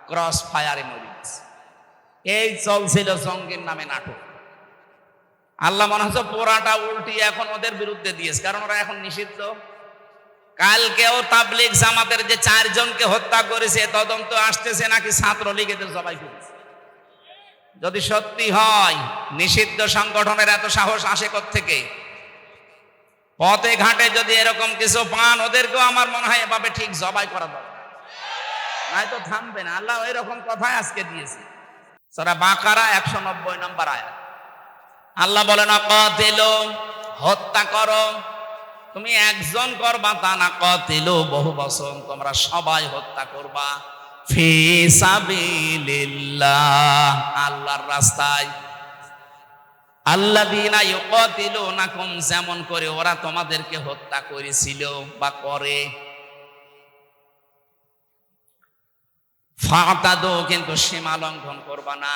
ক্রস ফায়ারে মরি গেছি। এই চলছিল জঙ্গির নামে নাটক। আল্লাহ মনে হচ্ছে পোড়াটা উল্টি এখন ওদের বিরুদ্ধে দিয়েছে, কারণ ওরা এখন নিষিদ্ধ। কালকেও তাবলীগ জামাতের যে 4 জনকে হত্যা করেছে, তদন্ত আসতেছে নাকি ছাত্রলীগেদের জবাই করেছে। যদি সত্যি হয়, নিষিদ্ধ সংগঠনের এত সাহস আসে কোত্থেকে? পথে ঘাটে যদি এরকম কিছু পান, ওদেরকেও আমার মনে হয় এভাবে ঠিক জবাই করা দরকার, নয়তো থামবে না। আল্লাহ এরকম কথাই আজকে দিয়েছে। সূরা বাকারা 190 নম্বর আয়াত। আল্লাহ বলেন, কাতিলু, হত্যা করো। তুমি একজন করবা তা না, কাতিলু বহু বচন, তোমরা সবাই হত্যা করবা। ফি সাবিলিল্লাহ, আল্লাহর রাস্তায়। আল্লাযীনা ইউকাতিলুনাকুম, যেমন করে ওরা তোমাদেরকে হত্যা করেছিল বা করে। ফাতাদু, কিন্তু সীমা লঙ্ঘন করবা না।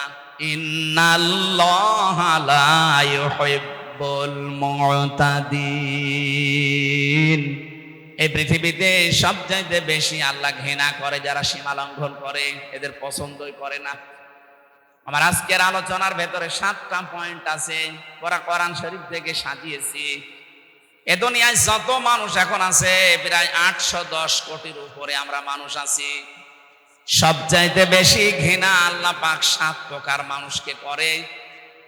ইন্নাল্লাহা লা ইউহিব্বুল মুতাদিন, এই পৃথিবীতে সবচাইতে বেশি আল্লাহ ঘৃণা করে যারা সীমা লঙ্ঘন করে, এদের পছন্দই করে না। আমার আজকের আলোচনার ভেতরে 7টা পয়েন্ট আছে, ওরা কোরআন শরীফ থেকে সাজিয়েছি। এ দুনিয়ায় যত মানুষ এখন আছে প্রায় 810 কোটির উপরে আমরা মানুষ আছি। সবচাইতে বেশি ঘৃণা আল্লাহ পাক 7 প্রকার মানুষকে করে।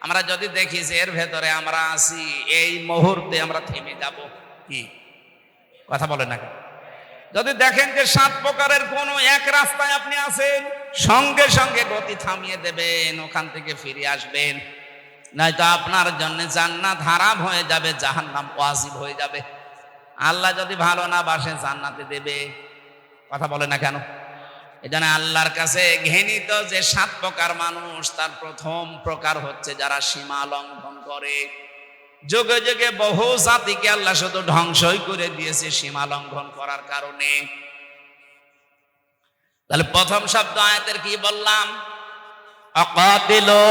আমরা যদি দেখি যে এর ভেতরে আমরা আছি, এই মুহূর্তে আমরা থেমে যাব। কি কথা বলেন না? যদি দেখেন যে 7 প্রকারের কোন এক রাস্তায় আপনি আছেন, সঙ্গে সঙ্গে গতি থামিয়ে দেবেন, ওখান থেকে ফিরে আসবেন, নয়তো আপনার জন্য জান্নাত হারাম হয়ে যাবে, জাহান্নাম ওয়াজিব হয়ে যাবে। আল্লাহ যদি ভালো না বাসে জান্নাতে দেবে? কথা বলে না কেন? এজন্য আল্লাহর কাছে ঘৃণিত যে 7 প্রকার মানুষ, তার প্রথম প্রকার হচ্ছে যারা সীমা লঙ্ঘন করে। যুগে যুগে বহু জাতিকে আল্লাহ শুধু ধ্বংসই করে দিয়েছে সীমা লঙ্ঘন করার কারণে। তাহলে প্রথম শব্দ আয়াতের কি বললাম? অকাতিলো,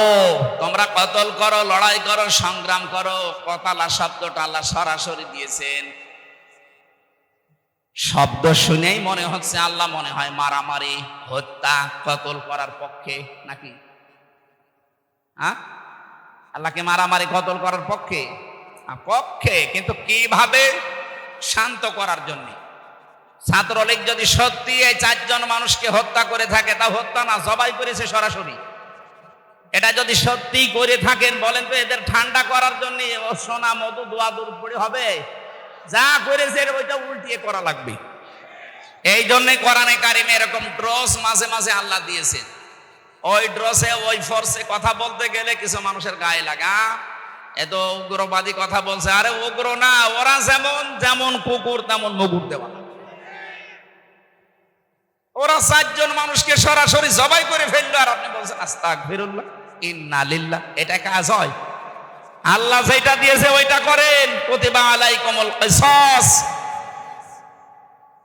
তোমরা কতল করো, লড়াই করো, সংগ্রাম করো। কতালা শব্দটা আল্লাহ সরাসরি দিয়েছেন। শব্দ শুনেই মনে হচ্ছে আল্লাহ মনে হয় মারামারি, হত্যা, কতল করার পক্ষে নাকি? হ্যাঁ, আল্লাহকে মারামারি কতল করার পক্ষে? পক্ষে, কিন্তু কিভাবে? শান্ত করার জন্য। ছাত্রলীগ যদি সত্যি এই 4 জন মানুষকে হত্যা করে থাকে, তা হত্যা না, জবাই করেছে সরাসরি। এটা যদি সত্যি করে থাকেন, বলেন তো এদের ঠান্ডা করার জন্য সোনা মধু দোয়া দূর পড়ে হবে? যা করেছে ওইটা উল্টিয়ে করা লাগবে। এই জন্যই কোরআনে কারিমে এরকম ড্রস মাঝে মাঝে আল্লাহ দিয়েছেন। ওই ড্রসে, ওই ফোর্সে কথা বলতে গেলে কিছু মানুষের গায়ে লাগা, এত উগ্রবাদী কথা বলছে। আরে উগ্র না, ওরা যেমন যেমন কুকুর তেমন মুগুর দেওয়া। ওরা 4 জন মানুষকে সরাসরি জবাই করে ফেললো, আর আপনি বলছেন আস্তাগফিরুল্লাহ, ইন্না লিল্লাহ। এটা কাজ হয়? আল্লাহ যেটা দিয়েছে ওইটা করেন। কুতিবা আলাইকুমুল কিসাস,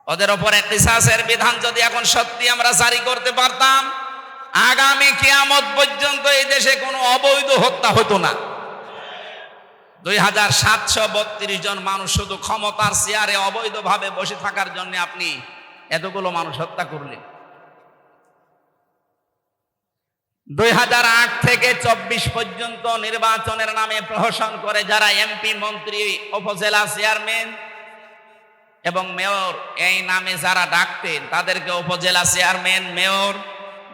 ওদের উপর কিসাসের বিধান যদি এখন সত্যি আমরা জারি করতে পারতাম, আগামী কিয়ামত পর্যন্ত এই দেশে কোনো অবৈধ হত্যা হতো না। 2732 জন মানুষ শুধু ক্ষমতার চেয়ারে অবৈধভাবে বসে থাকার জন্য আপনি এতগুলো মানুষ হত্যা করলেন। 2008 থেকে 24 পর্যন্ত নির্বাচনের নামে প্রহসন করে যারা এমপি, মন্ত্রী, উপজেলা চেয়ারম্যান এবং মেয়র এই নামে যারা ডাকতেন, তাদেরকে উপজেলা চেয়ারম্যান, মেয়র,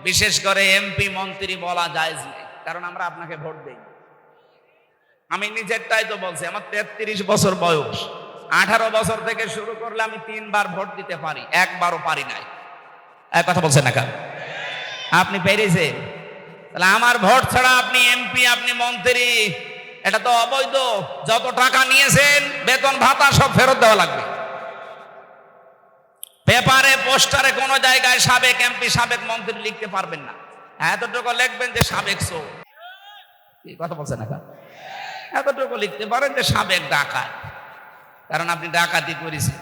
বিশেষ করে এমপি, মন্ত্রী বলা জায়েজ নেই। কারণ আমরা আপনাকে ভোট দেই। আমি নিজেরটাই তো বলছি, আমার 33 বছর বয়স। 18 বছর থেকে শুরু করলে আমি 3 বার ভোট দিতে পারি, একবারও পারি নাই। এক কথা বলছেন না কেন? আপনি পেরেছেন? তাহলে আমার ভোট ছাড়া আপনি এমপি, আপনি মন্ত্রী, এটা তো অবৈধ। যত টাকা নিয়েছেন, বেতন ভাতা সব ফেরত দেওয়া লাগবে। পেপারে, পোস্টারে কোনো জায়গায় সাবেক এমপি, সাবেক মন্ত্রী লিখতে পারবেন না। এতটুকু লিখবেন যে সাবেক চোর। কথা বলছেন না? এতটুকু লিখতে পারেন যে সাবেক ডাকাত, কারণ আপনি ডাকাতি করেছেন।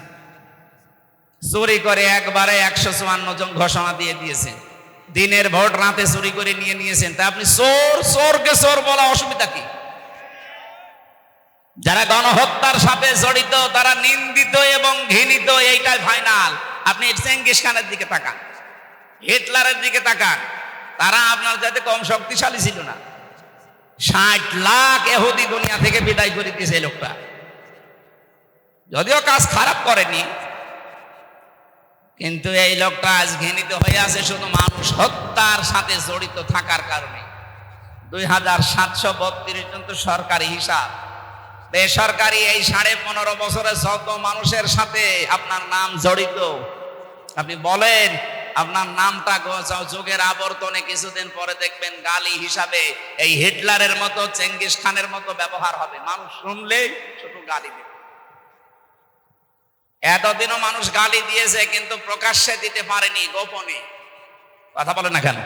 চুরি করে একবারে 154 জন ঘোষণা দিয়ে দিয়েছেন। দিনের ভোট রাতে চুরি করে নিয়ে নিয়েছেন, তা আপনি চোর। চোরকে চোর বলা অসুবিধা কি? যারা গণহত্যার সাথে জড়িত তারা নিন্দিত এবং ঘৃণিত, এইটাই ফাইনাল। আপনি চেঙ্গিস খানের দিকে তাকান, হিটলারের দিকে তাকান, তারা আপনার যাতে কম শক্তিশালী ছিল না। 60 লাখ ইহুদি দুনিয়া থেকে বিদায় করে দিয়েছে এই লোকটা। যদিও কাজ খারাপ করেনি, কিন্তু এই লোকটা আজ ঘৃণিত হয়ে আছে শুধু মানুষ হত্যার সাথে জড়িত থাকার কারণে। 2732 জন তো সরকারি হিসাব। বেসরকারি এই 15.5 বছরে যত মানুষের সাথে আপনার নাম জড়িত, আপনি বলেন আপনার নামটা যুগের আবর্তনে কিছুদিন পরে দেখবেন গালি হিসাবে এই হিটলারের মতো, চেঙ্গিস খানের মতো ব্যবহার হবে। মানুষ শুনলেই শুধু গালি দেবে। এতদিনও মানুষ গালি দিয়েছে, কিন্তু প্রকাশ্যে দিতে পারেনি, গোপনে। কথা বলে না কেন?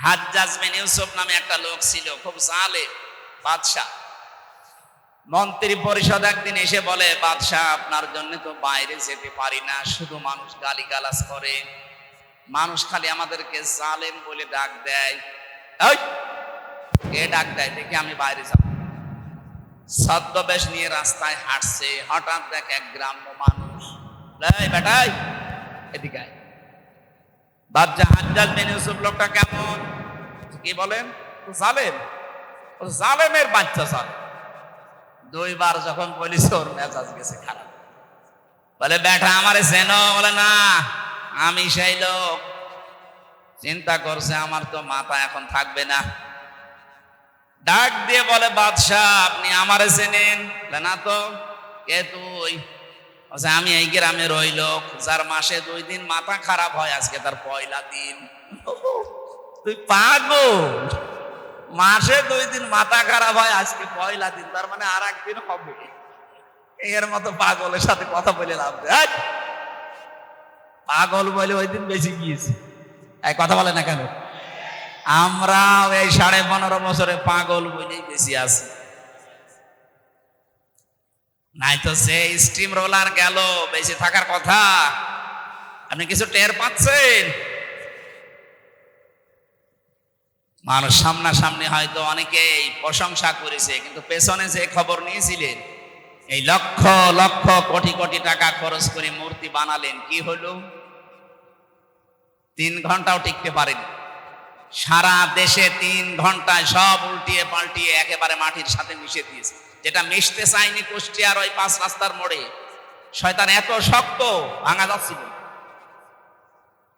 হাজ্জাজ বিন ইউসুফ নামে একটা লোক ছিল, খুব জালেম বাদশাহ। মন্ত্রী পরিষদ একদিন এসে বলে, বাদশাহ আপনার জন্য তো বাইরে যেতে পারি না, শুধু মানুষ গালিগালাজ করে, মানুষ খালি আমাদেরকে জালেম বলে ডাক দেয়। কে ডাক দেয় দেখি আমি বাইরে যাব। ছদ্মবেশ নিয়ে রাস্তায় হাঁটছে, হঠাৎ দেখ এক গ্রাম্য মানুষ, বেটাই এদিকে আয়। বাদশাহ হাজ্জাজ বিন ইউসুফ লোকটা কেমন? কি বলেন? জালেম। জালেমের বাচ্চা। জালেম 2বার যখন বলিস ওর মেজাজ গেছে খারাপ। বলে বেটা আমারে চেনো? বলে না, আমি সেই লোক। চিন্তা করছে আমার তো মাথা এখন থাকবে না। ডাক দিয়ে বলে বাদশাহ আপনি আমারে চেনেন? বলে না তো। কে তুই? বলছে আমি এই গ্রামের ওই লোক যার মাসে 2 দিন মাথা খারাপ হয়, আজকে তার পয়লা দিন। তুই পাগল? মাসে 2 দিন মাথা খারাপ হয়, আজকে পয়লা দিন, তার মানে আর একদিন হবে। এর মতো পাগলের সাথে কথা বলে লাভ নেই। পাগল বলে ওই দিন বেশি গিয়েছে। এই কথা বলে না কেন? আমরা এই 15.5 বছরে পাগল বলেই বেশি আছি। নাই তো সে স্টিম রোলার গেল, বেশি থাকার কথা। আপনি কিছু টের পাচ্ছেন? মানুষ সামনাসামনি হয়তো অনেকেই প্রশংসা করেছে, কিন্তু পেছনে যে খবর নিয়েছিলেন, এই লক্ষ লক্ষ কোটি কোটি টাকা খরচ করে মূর্তি বানালেন, কি হলো? 3 ঘন্টাও টিকতে পারেনি। সারা দেশে 3 ঘন্টায় সব উল্টিয়ে পাল্টিয়ে একেবারে মাটির সাথে মিশে দিয়েছে। যেটা মিশতে চায়নি কুষ্টিয়ার ওই 5 রাস্তার মোড়ে, শয়তান এত শক্ত ভাঙা যাচ্ছিল,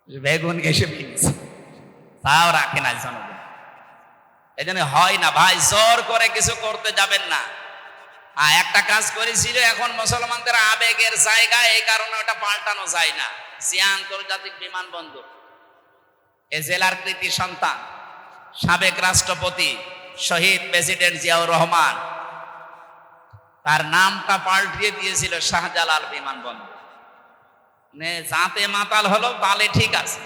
বেগুন এসে ভেঙেছে, তাও রাখে না জনগণ। এই জন্য হয় না ভাই, জোর করে কিছু করতে যাবেন না। একটা কাজ করেছিল, এখন মুসলমানদের আবেগের জায়গা, এই কারণে ওটা পাল্টানো যায় না। জিয়া আন্তর্জাতিক বিমানবন্দর, এ জেলার কৃতি সন্তান সাবেক রাষ্ট্রপতি শহীদ প্রেসিডেন্ট জিয়াউর রহমান, তার নামটা পাল্টিয়ে দিয়েছিল শাহজালাল বিমানবন্দর। যাতে মাতাল হলো তাহলে ঠিক আছে,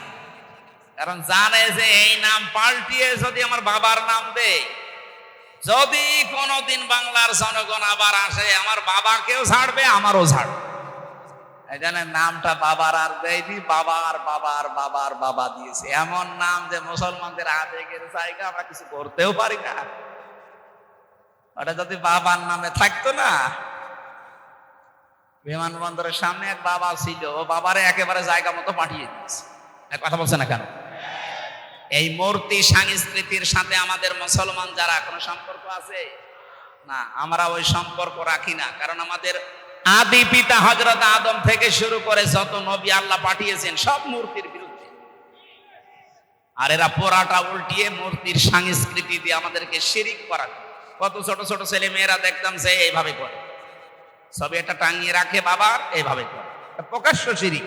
কারণ জানে যে এই নাম পাল্টিয়ে যদি আমার বাবার নাম দেয়, যদি কোনোদিন বাংলার জনগণ আবার আসে, আমার বাবাকেও ছাড়বে আমারও ছাড়বে। এই জন্য নামটা বাবার আর দেয়নি, বাবার বাবার বাবার বাবা দিয়েছে। এমন নাম যে মুসলমানদের আবেগের জায়গা, আমরা কিছু করতেও পারি না। ওটা যদি বাবার নামে থাকতো না। বিমানবন্দরের সামনে এক বাবা ছিল, ও বাবারে একেবারে জায়গা মতো পাঠিয়ে দিয়েছে। কথা বলছে না কেন? এই মূর্তি সংস্কৃতির সাথে আমাদের মুসলমান যারা কোনো সম্পর্ক আছে না, আমরা ওই সম্পর্ক রাখি না। কারণ আমাদের আদি পিতা হযরত আদম থেকে শুরু করে যত নবী আল্লাহ পাঠিয়েছেন সব মূর্তির বিরুদ্ধে। আর এরা পোড়াটা উল্টিয়ে মূর্তির সংস্কৃতি দিয়ে আমাদেরকে শিরিক করা। কত ছোট ছোট ছেলে মেয়েরা দেখতাম যে এইভাবে করে, সবে এটা টাঙিয়ে রাখে বাবার, এইভাবে করে, প্রকাশ্য শিরিক।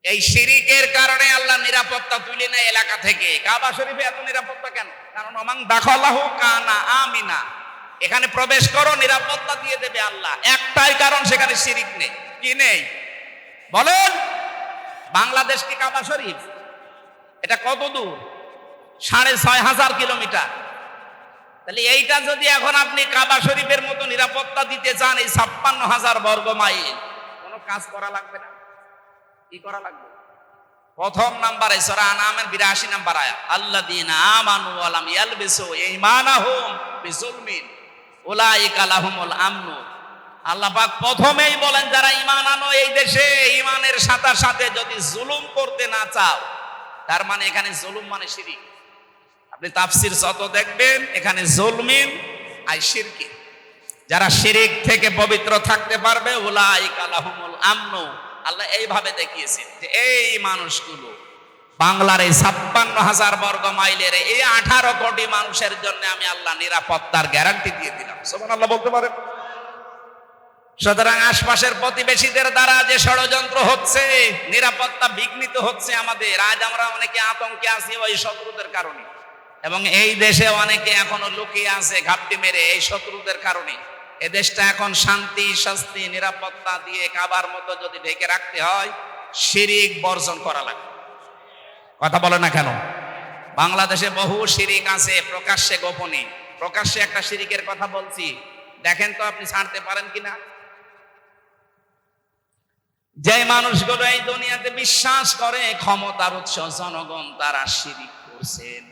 এই শিরিকের কারণে আল্লাহ নিরাপত্তা তুলে নেয় এলাকা থেকে। কাবা শরীফে এত নিরাপত্তা কেন? কারণ ওমান দাখালাহু কানা আমিনা, এখানে প্রবেশ করো নিরাপত্তা দিয়ে দেবে আল্লাহ। একটাই কারণ, সেখানে শিরিক নেই। কি নেই বলেন? বাংলাদেশ কি কাবা শরীফ? এটা কত দূর? 6500 কিলোমিটার। তাহলে এইটা যদি এখন আপনি কাবা শরীফের মতো নিরাপত্তা দিতে চান, এই 56,000 বর্গ মাইল, কোনো কাজ করা লাগবে না। কি করা লাগবে? প্রথম নাম্বারে সূরা আনামের 82 নাম্বার আয়াত, আল্লাযীনা আমানু ওয়া লাম ইয়ালবিসু ঈমানাহুম বিজুলমিন উলাইকা লাহুমুল আমনু। আল্লাহ পাক প্রথমেই বলেন, যারা ঈমান আনো এই দেশে, ঈমানের সাথে সাথে যদি জুলুম করতে না চাও, তার মানে এখানে জুলুম মানে শিরক। আপনি তাফসীর যত দেখবেন, এখানে জুলমিন আর শিরকি। যারা শিরক থেকে পবিত্র থাকতে পারবে, উলাইকা লাহুমুল আমনু, আল্লাহ এইভাবে দেখিয়েছেন যে এই মানুষগুলো বাংলার এই 56,000 বর্গ মাইলের এই 18 কোটি মানুষের জন্য আমি আল্লাহ নিরাপত্তার গ্যারান্টি দিয়ে দিলাম। সুবহানাল্লাহ বলতে পারেন? সুতরাং আশপাশের প্রতিবেশীদের দ্বারা যে ষড়যন্ত্র হচ্ছে, নিরাপত্তা বিঘ্নিত হচ্ছে আমাদের, আজ আমরা অনেকে আতঙ্কে আছি ওই শত্রুদের কারণে, এবং এই দেশে অনেকে এখনো লুকিয়ে আছে ঘাপটি মেরে এই শত্রুদের কারণে। এ দেশটা এখন শান্তি, শাস্তি, নিরাপত্তা দিয়ে কাবার মতো যদি ঢেকে রাখতে হয়, শিরিক বর্জন করা লাগবে। কথা বলে না কেন? বাংলাদেশে বহু শিরিক আছে, প্রকাশ্যে গোপনে। প্রকাশ্যে একটা শিরিকের কথা বলছি, দেখেন তো আপনি ছাড়তে পারেন কিনা। যে মানুষগুলো এই দুনিয়াতে বিশ্বাস করে ক্ষমতার উৎস জনগণ, তারা শিরিক করছেন।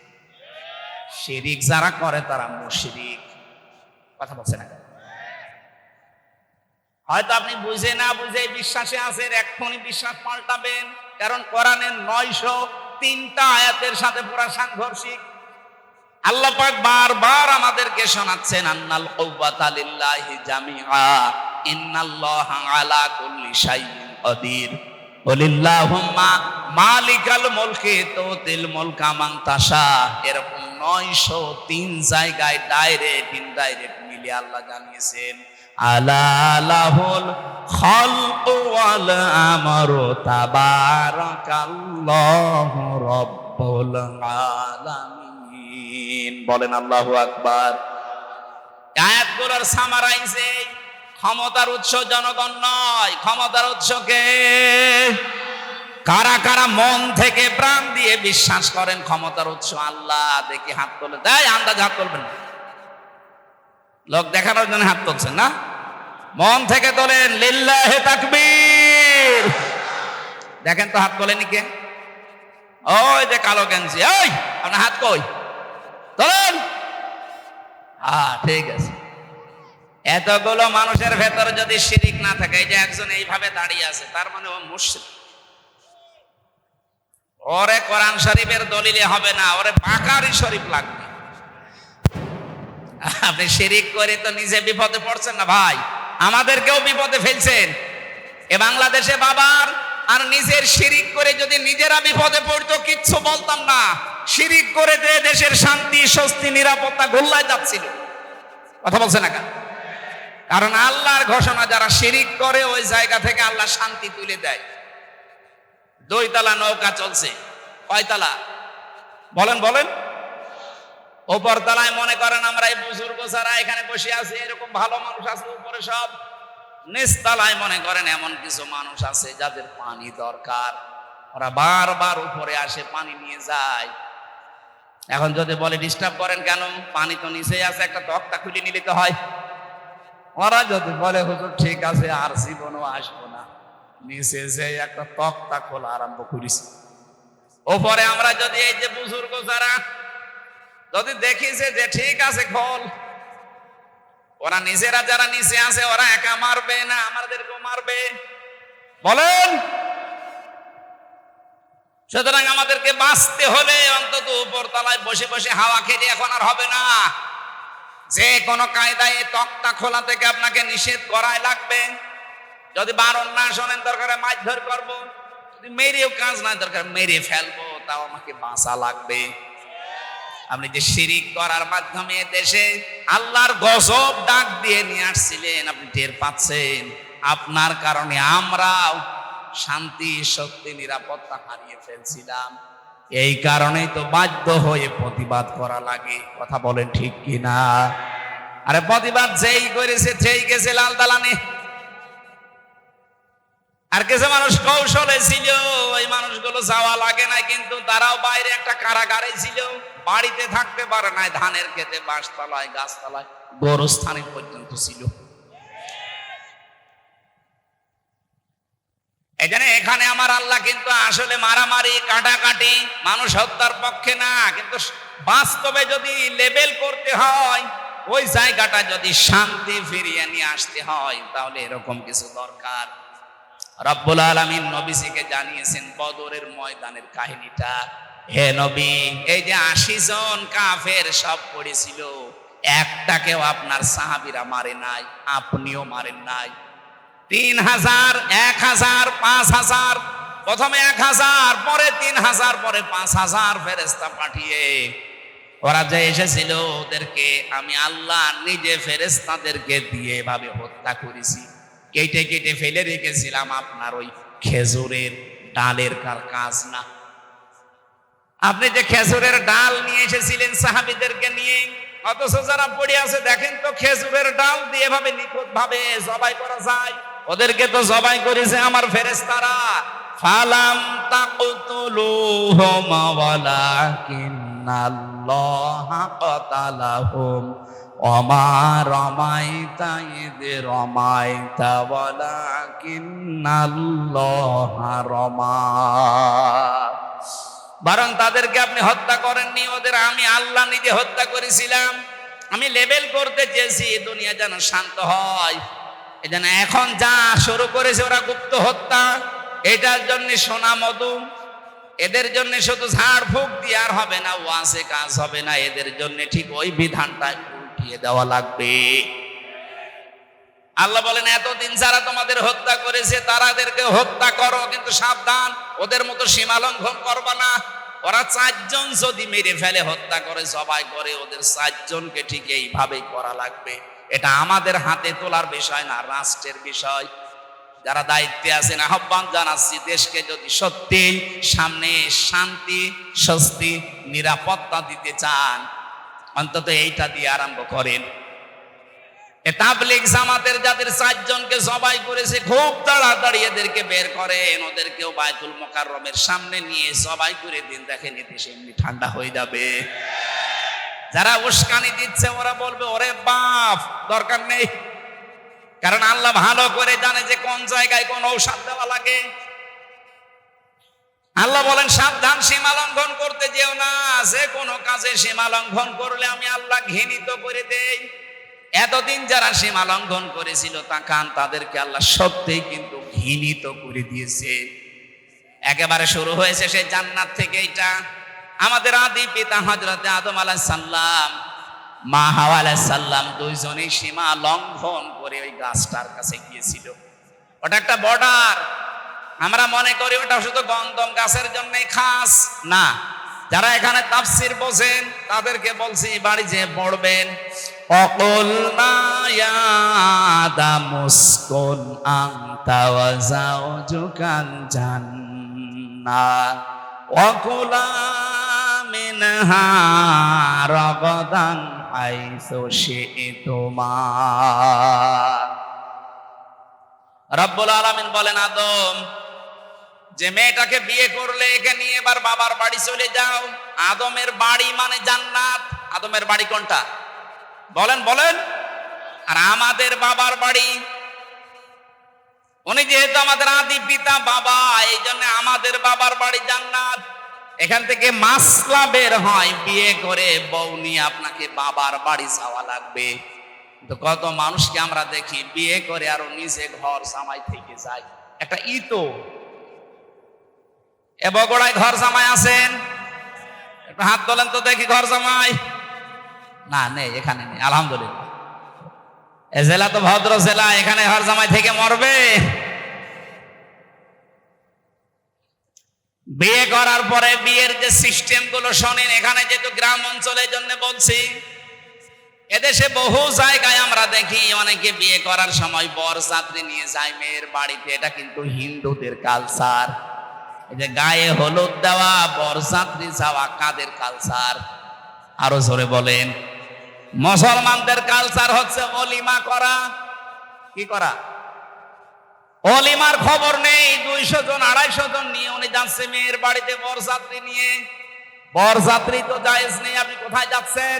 শিরিক যারা করে তারা মুশরিক। কথা বলছে না? হয়তো আপনি বুঝে না বুঝে বিশ্বাসে আছেন, এক্ষুনি বিশ্বাস পাল্টাবেন, কারণ কোরআনের 903টা আয়াতের সাথে পুরা সাংঘর্ষিক। আল্লাহ পাক বারবার আমাদেরকে শোনাচ্ছেন আন্নাল কুওয়াতা লিল্লাহি জামিআ ইন্নাল্লাহা আলা কুল্লি শাইইন কাদির ওয়ালিল্লাহুম্মা মালিকাল মুলকি তুতিল মুলকা মান তাশা। এরকম 903 জায়গায় ডাইরেক্ট ইনডাইরেক্ট মিলে আল্লাহ জানিয়েছেন আলা লাহুল খালকু ওয়াল আমরু তাবারাকাল্লাহু রাব্বুল আলামিন। বলেন আল্লাহু আকবার। আয়াতগুলোর সামারাইজে ক্ষমতার উৎস জনগণ নয়, ক্ষমতার উৎস কে? কারা কারা মন থেকে প্রাণ দিয়ে বিশ্বাস করেন ক্ষমতার উৎস আল্লাহ? দেখি হাত তোলে। তাই আন্দাজ হাত তুলবেন, লোক দেখানোর জন্য হাত তুলছেন না, মন থেকে তোলেন। লিল্লাহি তাকবীর। দেখেন তো হাত তোলেনি কে? ওই যে কালো গেঞ্জি, ওই আপনার হাত কই? তোলেন। ঠিক আছে। এতগুলো মানুষের ভেতরে যদি শিরিক না থাকে, এই যে একজন এইভাবে দাঁড়িয়ে আছে, তার মানে ও মুশরিক। ওরে কোরআন শরীফের দলিলে হবে না, ওরে বাকারি শরীফ লাগবে। আপনি শিরিক করে তো নিজে বিপদে পড়ছেন না ভাই, আমাদেরকেও বিপদে ফেলছেন। এ বাংলাদেশে বাবার আর নিজের শিরিক করে যদি নিজেরা বিপদে পড়তো কিচ্ছু বলতাম না। শিরিক করে দেশের শান্তি, স্বস্তি, নিরাপত্তা গোল্লায় যাচ্ছিল। কথা বলছে না কেন? কারণ আল্লাহর ঘোষণা, যারা শিরিক করে ওই জায়গা থেকে আল্লাহ শান্তি তুলে দেয়। 2 তলা নৌকা চলছে, কয়তলা বলেন বলেন? উপর তলায় মনে করেন আমরা এই বুজুর্গ যারা এখানে বসে আছি, এরকম ভালো মানুষ আছে উপরে সব। নিচ তলায় মনে করেন এমন কিছু মানুষ আছে যাদের পানি দরকার, ওরা বারবার উপরে আসে পানি নিয়ে যায়। এখন যদি বলে ডিস্টার্ব করেন কেন, পানি তো নিচে আছে, একটা তক্তা খুলে নিলে তো হয়। ওরা যদি বলে হুজুর ঠিক আছে আর জীবনও আসবো না, নিচে যে একটা তক্তা খোলা আরম্ভ করেছে। ওপরে আমরা যদি এই যে বুজুর্গ যারা যদি দেখিছে যে ঠিক আছে খোল, ওরা নিজেরা যারা নিচে আছে ওরা একা মারবে না আমাদেরকেও মারবে? বলেন। সুতরাং আমাদেরকে বাঁচতে হলে অন্তত উপর তলায় বসে বসে হাওয়া খেতে এখন আর হবে না। যে কোনো কায়দায় তক্তা খোলা থেকে আপনাকে নিষেধ করাই লাগবে। যদি বারণ না শোনেন দরকার মারধর করবো, যদি মেরেও কাজ না দরকার মেরে ফেলবো, তাও আমাকে বাঁচা লাগবে। আপনি যে শিরিক করার মাধ্যমে দেশে আল্লাহর গজব ডাক দিয়ে নিয়ে আসছিলেন, আপনি টের পাচ্ছেন। আপনার কারণে আমরাও শান্তি, শক্তি, নিরাপত্তা হারিয়ে ফেলছিলাম। এই কারণেই তো বাধ্য হয়ে প্রতিবাদ করা লাগে। কথা বলেন ঠিক কিনা? আরে প্রতিবাদ যেই করেছে সেই গেছে লাল দালানে, আর কিছু মানুষ কৌশলে ছিল, ওই মানুষগুলো যাওয়া লাগে না, কিন্তু তারাও বাইরে একটা কারাগারে ছিল, বাড়িতে থাকতে পারে না, ধানের খেতে, বাঁশতলায়, গাছতলায়, গোরস্থানে পর্যন্ত ছিল। এই জন্য এখানে আমার আল্লাহ কিন্তু আসলে মারামারি, কাটাকাটি, মানুষ হত্যার পক্ষে না, কিন্তু বাস্তবে যদি লেবেল করতে হয়, ওই জায়গাটা যদি শান্তি ফিরিয়ে নিয়ে আসতে হয়, তাহলে এরকম কিছু দরকার। রব্বুল আলামিন নবীজিকে জানিয়েছেন বদরের ময়দানের কাহিনীটা। হে নবী, এই যে 80 জন কাফের সব পড়েছিল, একটাকেও আপনার সাহাবীরা মারে নাই, আপনিও মারেন নাই। 3000, 1000, 5000, প্রথমে 1000, পরে 3000, পরে 5000 ফেরেশতা পাঠিয়ে ওরা যে এসেছিল, ওদেরকে আমি আল্লাহ নিজে ফেরেশতাদেরকে দিয়ে এভাবে হত্যা করেছি। কেটে কেটে ফেলে রেখেছিলাম আপনার ওই খেজুরের ডালের কাজ না। আপনি যে খেজুরের ডাল নিয়ে এসেছিলেন সাহাবীদেরকে নিয়ে, অথচ যারা পড়ে আছে দেখেন তো খেজুরের ডাল দিয়ে এভাবে নিখুঁত ভাবে জবাই করা যায়। ওদেরকে তো জবাই করেছে আমার ফেরেশতারা। ফালাম তাকতুলুহুম ওয়ালাকিন্নাল্লাহা কাতালাহুম ওমা রমাইতা ইয রমাইতা ওয়ালাকিন্নাল্লাহা রমা। বরং তাদেরকে আপনি হত্যা করেননি, ওদের আমি আল্লাহ নিজে হত্যা করেছিলাম। আমি লেবেল করতে চেয়েছি দুনিয়া যেন শান্ত হয়। এই জন্য এখন যা শুরু করেছে ওরা গুপ্ত হত্যা, এটার জন্য সোনা মধু, এদের জন্য শুধু ঝাড় ফুঁক দিয়ে আর হবে না, ওয়াজে কাজ হবে না, এদের জন্য ঠিক ওই বিধানটা উল্টিয়ে দেওয়া লাগবে। আল্লাহ বলেন এতদিন যারা তোমাদের হত্যা করেছে তারাদেরকে হত্যা করো, কিন্তু সাবধান ওদের মতো সীমা লঙ্ঘন করবা না। ওরা 4 জন যদি মেরে ফেলে, হত্যা করে, জবাই করে, ওদের 4 জনকে ঠিক এইভাবেই করা লাগবে। এটা আমাদের হাতে তোলার বিষয় না, রাষ্ট্রের বিষয়। যারা দায়িত্বে আছেন আহ্বান জানাচ্ছি, দেশকে যদি সত্যি সামনে শান্তি, স্বস্তি, নিরাপত্তা দিতে চান, অন্তত এইটা দিয়ে আরম্ভ করেন। তাবলীগ জামাতের যাদের 4 জনকে জবাই করেছে, খুব তাড়াতাড়ি এদেরকে বের করেন, ওদেরকেও বায়তুল মুকাররমের সামনে নিয়ে জবাই করে দিন, দেখেন দেশে এমনি ঠান্ডা হয়ে যাবে। যারা উস্কানি দিচ্ছে ওরা বলবে ওরে বাপ, দরকার নেই, কারণ আল্লাহ ভালো করে জানে যে কোন জায়গায় কোন ঔষধ দেওয়া লাগে। আল্লাহ বলেন সাবধান, সীমা লঙ্ঘন করতে যেও না, যে কোনো কাজে সীমা লঙ্ঘন করলে আমি আল্লাহ ঘৃণিত করে দেই। এতদিন যারা সীমা লঙ্ঘন করেছিল তাদেরকে আল্লাহ সত্যিই কিন্তু ঘৃণিত করে দিয়েছে। একেবারে শুরু হয়েছে সেই জান্নাত থেকে। এটা আমাদের আদি পিতা হযরতে আদম আলাইহিস সালাম, মা হাওয়া আলাইহিস সালাম, দুইজনেই সীমা লঙ্ঘন করে ওই গাছটার কাছে গিয়েছিল। ওটা একটা বর্ডার। আমরা মনে করি ওটা শুধু গন্ধম গাছের জন্যই খাস, না। যারা এখানে তাফসীর বোঝেন তাদেরকে বলছি, বাড়ি যে পড়বেন, অকুলনা ইয়া আদামুসকুন আনতা ওয়া যাওজুকাল জান্নাহ ওয়া কুলা মিনহা রাগাদান হাইসু শি'তুমা। রব্বুল আলামিন বলেন, আদম, যে মেয়েটাকে বিয়ে করলে একে নিয়ে এবার বাবার বাড়ি চলে যাও। আদমের বাড়ি মানে জান্নাত। আদমের বাড়ি কোনটা বলেন বলেন? আর আমাদের বাবার বাড়ি, উনি যেহেতু আমাদের আদি পিতা বাবা, এই জন্য আমাদের বাবার বাড়ি জান্নাত। এখান থেকে মাসলা বের হয়, বিয়ে করে বউ নিয়ে আপনাকে বাবার বাড়ি যাওয়া লাগবে। তো কত মানুষকে আমরা দেখি বিয়ে করে আরো নিজে ঘর জামাই থেকে যায়। একটা ইতো এ বগুড়ায় ঘর জামাই আছেন? একটু হাত তোলেন তো দেখি, ঘর জামাই। না, নেই, এখানে নেই, আলহামদুলিল্লাহ। এ জেলা তো ভদ্র জেলা, এখানে ঘর জামাই থেকে মরবে? বিয়ে করার পরে বিয়ের যে সিস্টেম গুলো শোনেন, এখানে যেহেতু গ্রাম অঞ্চলের জন্য বলছি, এদেশে বহু জায়গায় আমরা দেখি অনেকে বিয়ে করার সময় বরযাত্রী নিয়ে যায় মেয়ের বাড়িতে। এটা কিন্তু হিন্দুদের কালচার। এই যে গায়ে হলুদ দেওয়া, বরযাত্রী যাওয়া কাদের কালচার? আরো জোরে বলেন। মুসলমানদের কালচার হচ্ছে অলিমা করা। কি করা? অলিমার খবর নেই, 200 জন 250 জন নিয়ে উনি যাচ্ছে মেয়ের বাড়িতে বরযাত্রী নিয়ে। বরযাত্রী তো জায়েজ নেই, আপনি কোথায় যাচ্ছেন?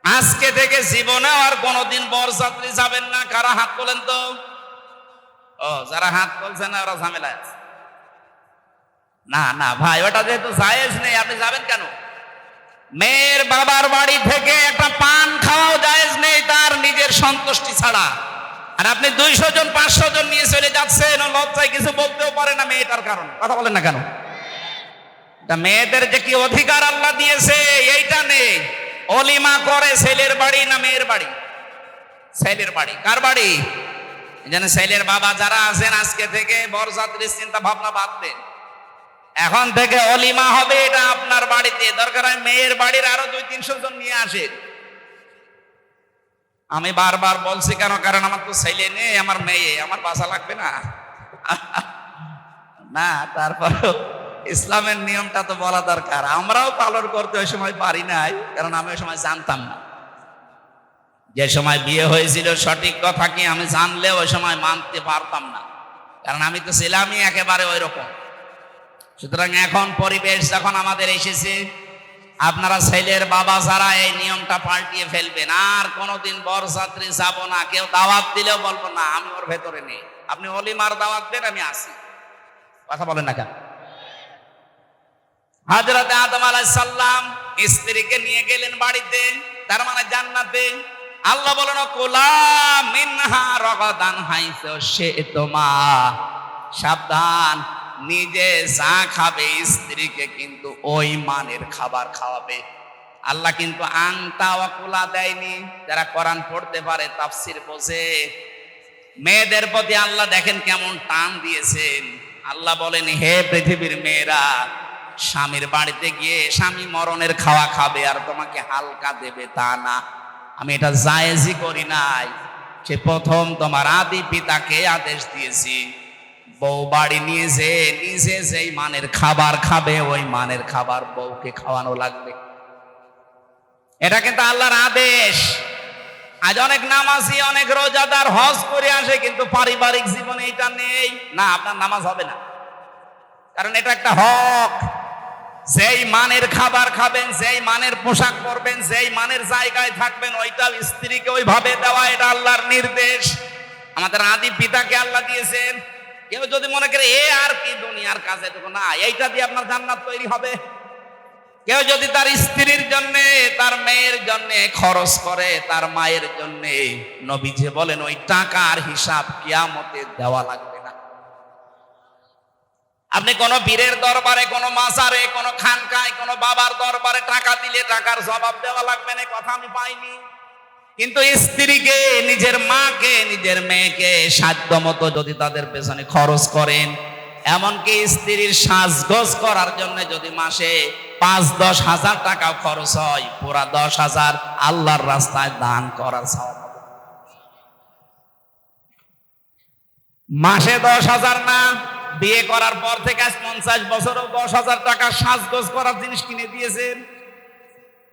আজকে থেকে জীবনে আর কোনোদিন বরযাত্রী যাবেন না। কারা হাত তোলেন তো? ও, যারা হাত তুলছেন না ওরা ঝামেলা আছে। না না ভাই, ওটা যেহেতু জায়েজ নেই, আপনি যাবেন কেন? মেয়ের বাবার বাড়ি থেকে একটা পান খাওয়াও জায়েজ নেই তার নিজের সন্তুষ্টি ছাড়া। আর আপনি 200 জন 500 জন নিয়ে চলে যাচ্ছেন, লজ্জায় কিছু বলতেও পারে না মেয়েটার কারণে। কথা বলেন না কেন? মেয়েদের যে কি অধিকার আল্লাহ দিয়েছে এইটা নেই। অলিমা করে ছেলের বাড়ি না মেয়ের বাড়ি? ছেলের বাড়ি। কার বাড়ি? যেন ছেলের বাবা যারা আছেন, আজকে থেকে বরযাত্রীর চিন্তা ভাবনা বাদ দেন। এখন থেকে অলিমা হবে এটা আপনার বাড়িতে। দরকার হয় মেয়ের বাড়ির আরো 200-300 জন নিয়ে আসেন। আমি বারবার বলছি কেন? কারণ আমার তো ছেলে নেই, আমার মেয়ে, আমার বাসা লাগবে না। না, তারপরও ইসলামের নিয়মটা তো বলা দরকার। আমরাও পালন করতে ওই সময় পারি নাই, কারণ আমি ওই সময় জানতাম না। যে সময় বিয়ে হয়েছিল সঠিক কথা কি আমি জানলে ওই সময় মানতে পারতাম না, কারণ আমি তো ছিলামই একেবারে ওই রকম। সুতরাং এখন পরিবেশ যখন আমাদের এসেছে, আপনারা ছেলের বাবা যারা এই নিয়মটা পাল্টিয়ে ফেলবেন। আর কোনোদিন বরযাত্রী যাব না। কেউ দাওয়াত দিলেও বলবো না আমি ওর ভেতরে নেই। আপনি অলিমার দাওয়াত দেন, আমি আসি। কথা বলেন না কেন? হযরত আদম আলাইহিস সালাম স্ত্রীকে নিয়ে গেলেন বাড়িতে, তার মানে জান্নাতে। আল্লাহ বলেন কুলা মিনহা রাগাদান হাইসু শি'তুমা। সাবধান, নিজে যা খাবে স্ত্রীকে কিন্তু ওই মানের খাবার খাওয়াবে। আল্লাহ কিন্তু আংটা ওয়াকুলা দেয়নি। যারা কোরআন পড়তে পারে, তাফসির বোঝে, মেয়েদের প্রতি আল্লাহ দেখেন কেমন টান দিয়েছেন। আল্লাহ বলেন, হে পৃথিবীর মেয়েরা, স্বামীর বাড়িতে গিয়ে স্বামী মরণের খাওয়া খাবে আর তোমাকে হালকা দেবে তা না, আমি এটা জায়েজই করি নাই। সে প্রথম তোমার আদি পিতাকে আদেশ দিয়েছি, বউ বাড়ি নিয়ে যে নিজে যেই মানের খাবার খাবে ওই মানের খাবার বউকে খাওয়ানো লাগবে। এটা কিন্তু আল্লাহর আদেশ। আজ অনেক নামাজি, অনেক রোজাদার হজ করে আসে, কিন্তু পারিবারিক জীবনে এটা নেই। না, আপনার নামাজ হবে না, কারণ এটা একটা হক। যেই মানের খাবার খাবেন, যেই মানের পোশাক পরবেন, যেই মানের জায়গায় থাকবেন, ওইটাও স্ত্রীকে ওইভাবে দেওয়া, এটা আল্লাহর নির্দেশ। আমাদের আদি পিতাকে আল্লাহ দিয়েছেন। কেউ যদি মনে করে এ আর কি দুনিয়ার কাজ, এটুকু না, এইটা দিয়ে আপনার জান্নাত তৈরি হবে। কেউ যদি তার স্ত্রীর জন্য, তার মেয়ের জন্য খরচ করে, তার মায়ের জন্য, নবীজি বলেন ওই টাকার হিসাব কিয়ামতে দেওয়া লাগবে না। আপনি কোন পীরের দরবারে, কোন মাজারে, কোন খানকায়, কোন বাবার দরবারে টাকা দিলে টাকার জবাব দেওয়া লাগবে না, কথা আমি পাইনি। কিন্তু স্ত্রীকে, নিজের মাকে, নিজের মেয়েকে সাধ্য মতো যদি তাদের পেছনে খরচ করেন, এমনকি স্ত্রীর সাজগোজ করার জন্য যদি মাসে ৫-১০ হাজার টাকা খরচ হয়, পুরা ১০,০০০ আল্লাহর রাস্তায় দান করার সওয়াব হবে। মাসে ১০,০০০ না, বিয়ে করার পর থেকে আজ ৫০ বছরও ১০,০০০ টাকা সাজগোজ করার জিনিস কিনে দিয়েছেন,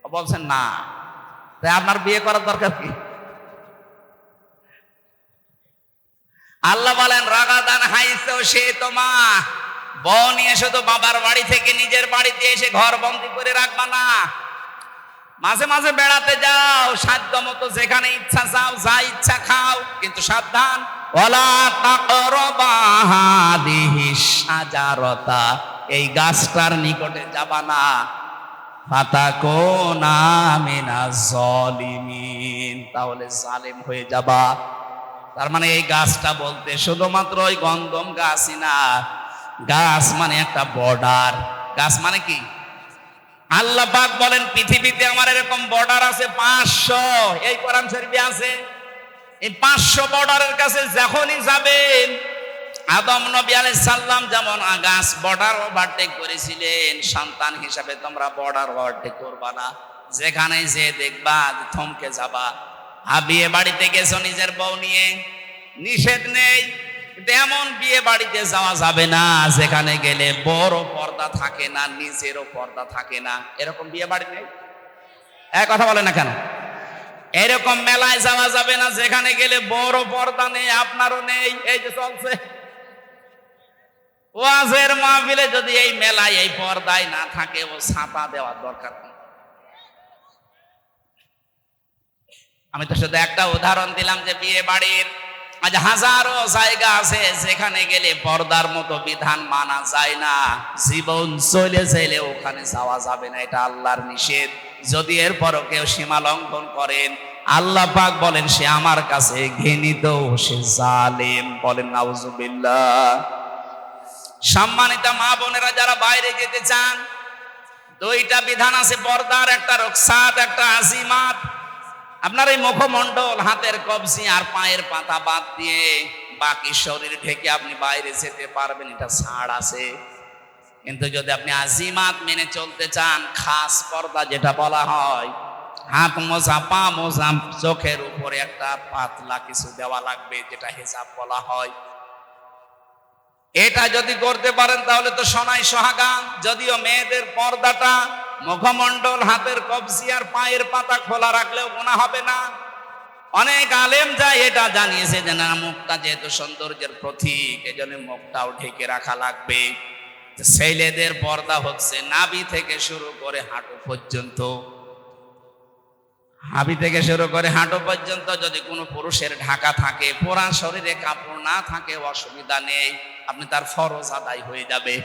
বলছেন না, তাই আপনার বিয়ে করার দরকার কি? আল্লাহ বলেন, রাগাদান হাইসেও সে তোমা, বউ নিয়ে শুধু বাবার বাড়ি থেকে নিজের বাড়িতে এসে ঘর বন্দি করে রাখবা না। মাঝে মাঝে বেড়াতে যাও, সাধ্য মতো যেখানে ইচ্ছা যাও, যা ইচ্ছা খাও, কিন্তু সাবধান, ওয়ালা তাকরাবা হাদিহিস শাজারাতা, এই গাছটার নিকটে যাবা না, ফাতাকুনা মিনাজ জালিমিন, তাহলে জালেম হয়ে যাবা। তার মানে এই গাছটা বলতে শুধুমাত্র ওই গন্ধম গাছই না, গাছ মানে একটা বর্ডার। গাছ মানে কি? আল্লাহ পাক বলেন, পৃথিবীতে আমার এরকম বর্ডার আছে ৫০০, এই কোরআন শরীফে আছে। এই ৫০০ বর্ডারের কাছে যখনই যাবেন, আদম নবী আলাইহিস সালাম যেমন গাছ বর্ডার ওভারটেক করেছিলেন, সন্তান হিসাবে তোমরা বর্ডার ওভারটেক করবা না, যেখানে যে দেখবা থমকে যাবা। বিয়ে বাড়িতে গেছো নিজের বউ নিয়ে, নিষেধ নেই, কিন্তু এমন বিয়ে বাড়িতে যাওয়া যাবে না যেখানে গেলে বড় পর্দা থাকে না, নিজেরও পর্দা থাকে না। এরকম বিয়ে বাড়ি নেই? এক কথা বলে না কেন? এরকম মেলায় যাওয়া যাবে না যেখানে গেলে বড় পর্দা নেই, আপনারও নেই। এই যে চলছে ওয়াজের মাহফিলে, যদি এই মেলায় এই পর্দায় না থাকে, ও ছাপা দেওয়ার দরকার নেই। আমি তো শুধু একটা উদাহরণ দিলাম যে বিয়ে বাড়ির আজ হাজারো জায়গা আছে যেখানে গেলে পর্দার মতো বিধান মানা যায় না, জীবন চলে চাইলে ওখানে যাওয়া যাবে না, এটা আল্লাহর নিষেধ। যদি এরপরও কেউ সীমা লঙ্ঘন করেন, আল্লাহ পাক বলেন সে আমার কাছে ঘৃণিত, সে জালেম। বলেন নাউজুবিল্লাহ। সম্মানিত মা বোনেরা, যারা বাইরে যেতে চান, দুইটা বিধান আছে পর্দার, একটা রুখসাত, একটা আজিমাত। আপনার এই মুখমণ্ডল, হাতের কবজি আর পায়ের পাতা বাদ দিয়ে বাকি শরীর ঢেকে আপনি বাইরে যেতে পারবেন, এটা ছাড় আছে। কিন্তু যদি আপনি আজিমাত মেনে চলতে চান, খাস পর্দা যেটা বলা হয়, হাত মোজা, পা মোজা, চোখের উপরে একটা পাতলা কিছু দেওয়া লাগবে, যেটা হিজাব বলা হয়। এটা যদি করতে পারেন তাহলে তো সোনাই সোহাগা। যদিও মেয়েদের পর্দাটা মুখমণ্ডল, হাতের কবজি আর পায়ের পাতা খোলা রাখলেও গুনাহ হবে না। অনেক আলেম যায় এটা জানিয়েছে যে না, মুখটা যেহেতু সৌন্দর্যের প্রতীক, এজন্য মুখটাও ঢেকে রাখা লাগবে। ছেলেদের পর্দা হচ্ছে নাভি থেকে শুরু করে হাঁটু পর্যন্ত। নাভি থেকে শুরু করে হাঁটু পর্যন্ত যদি কোনো পুরুষের ঢাকা থাকে, পুরা শরীরে কাপড় না থাকে, অসুবিধা নেই, আপনি তার ফরজ আদায় হয়ে যাবে।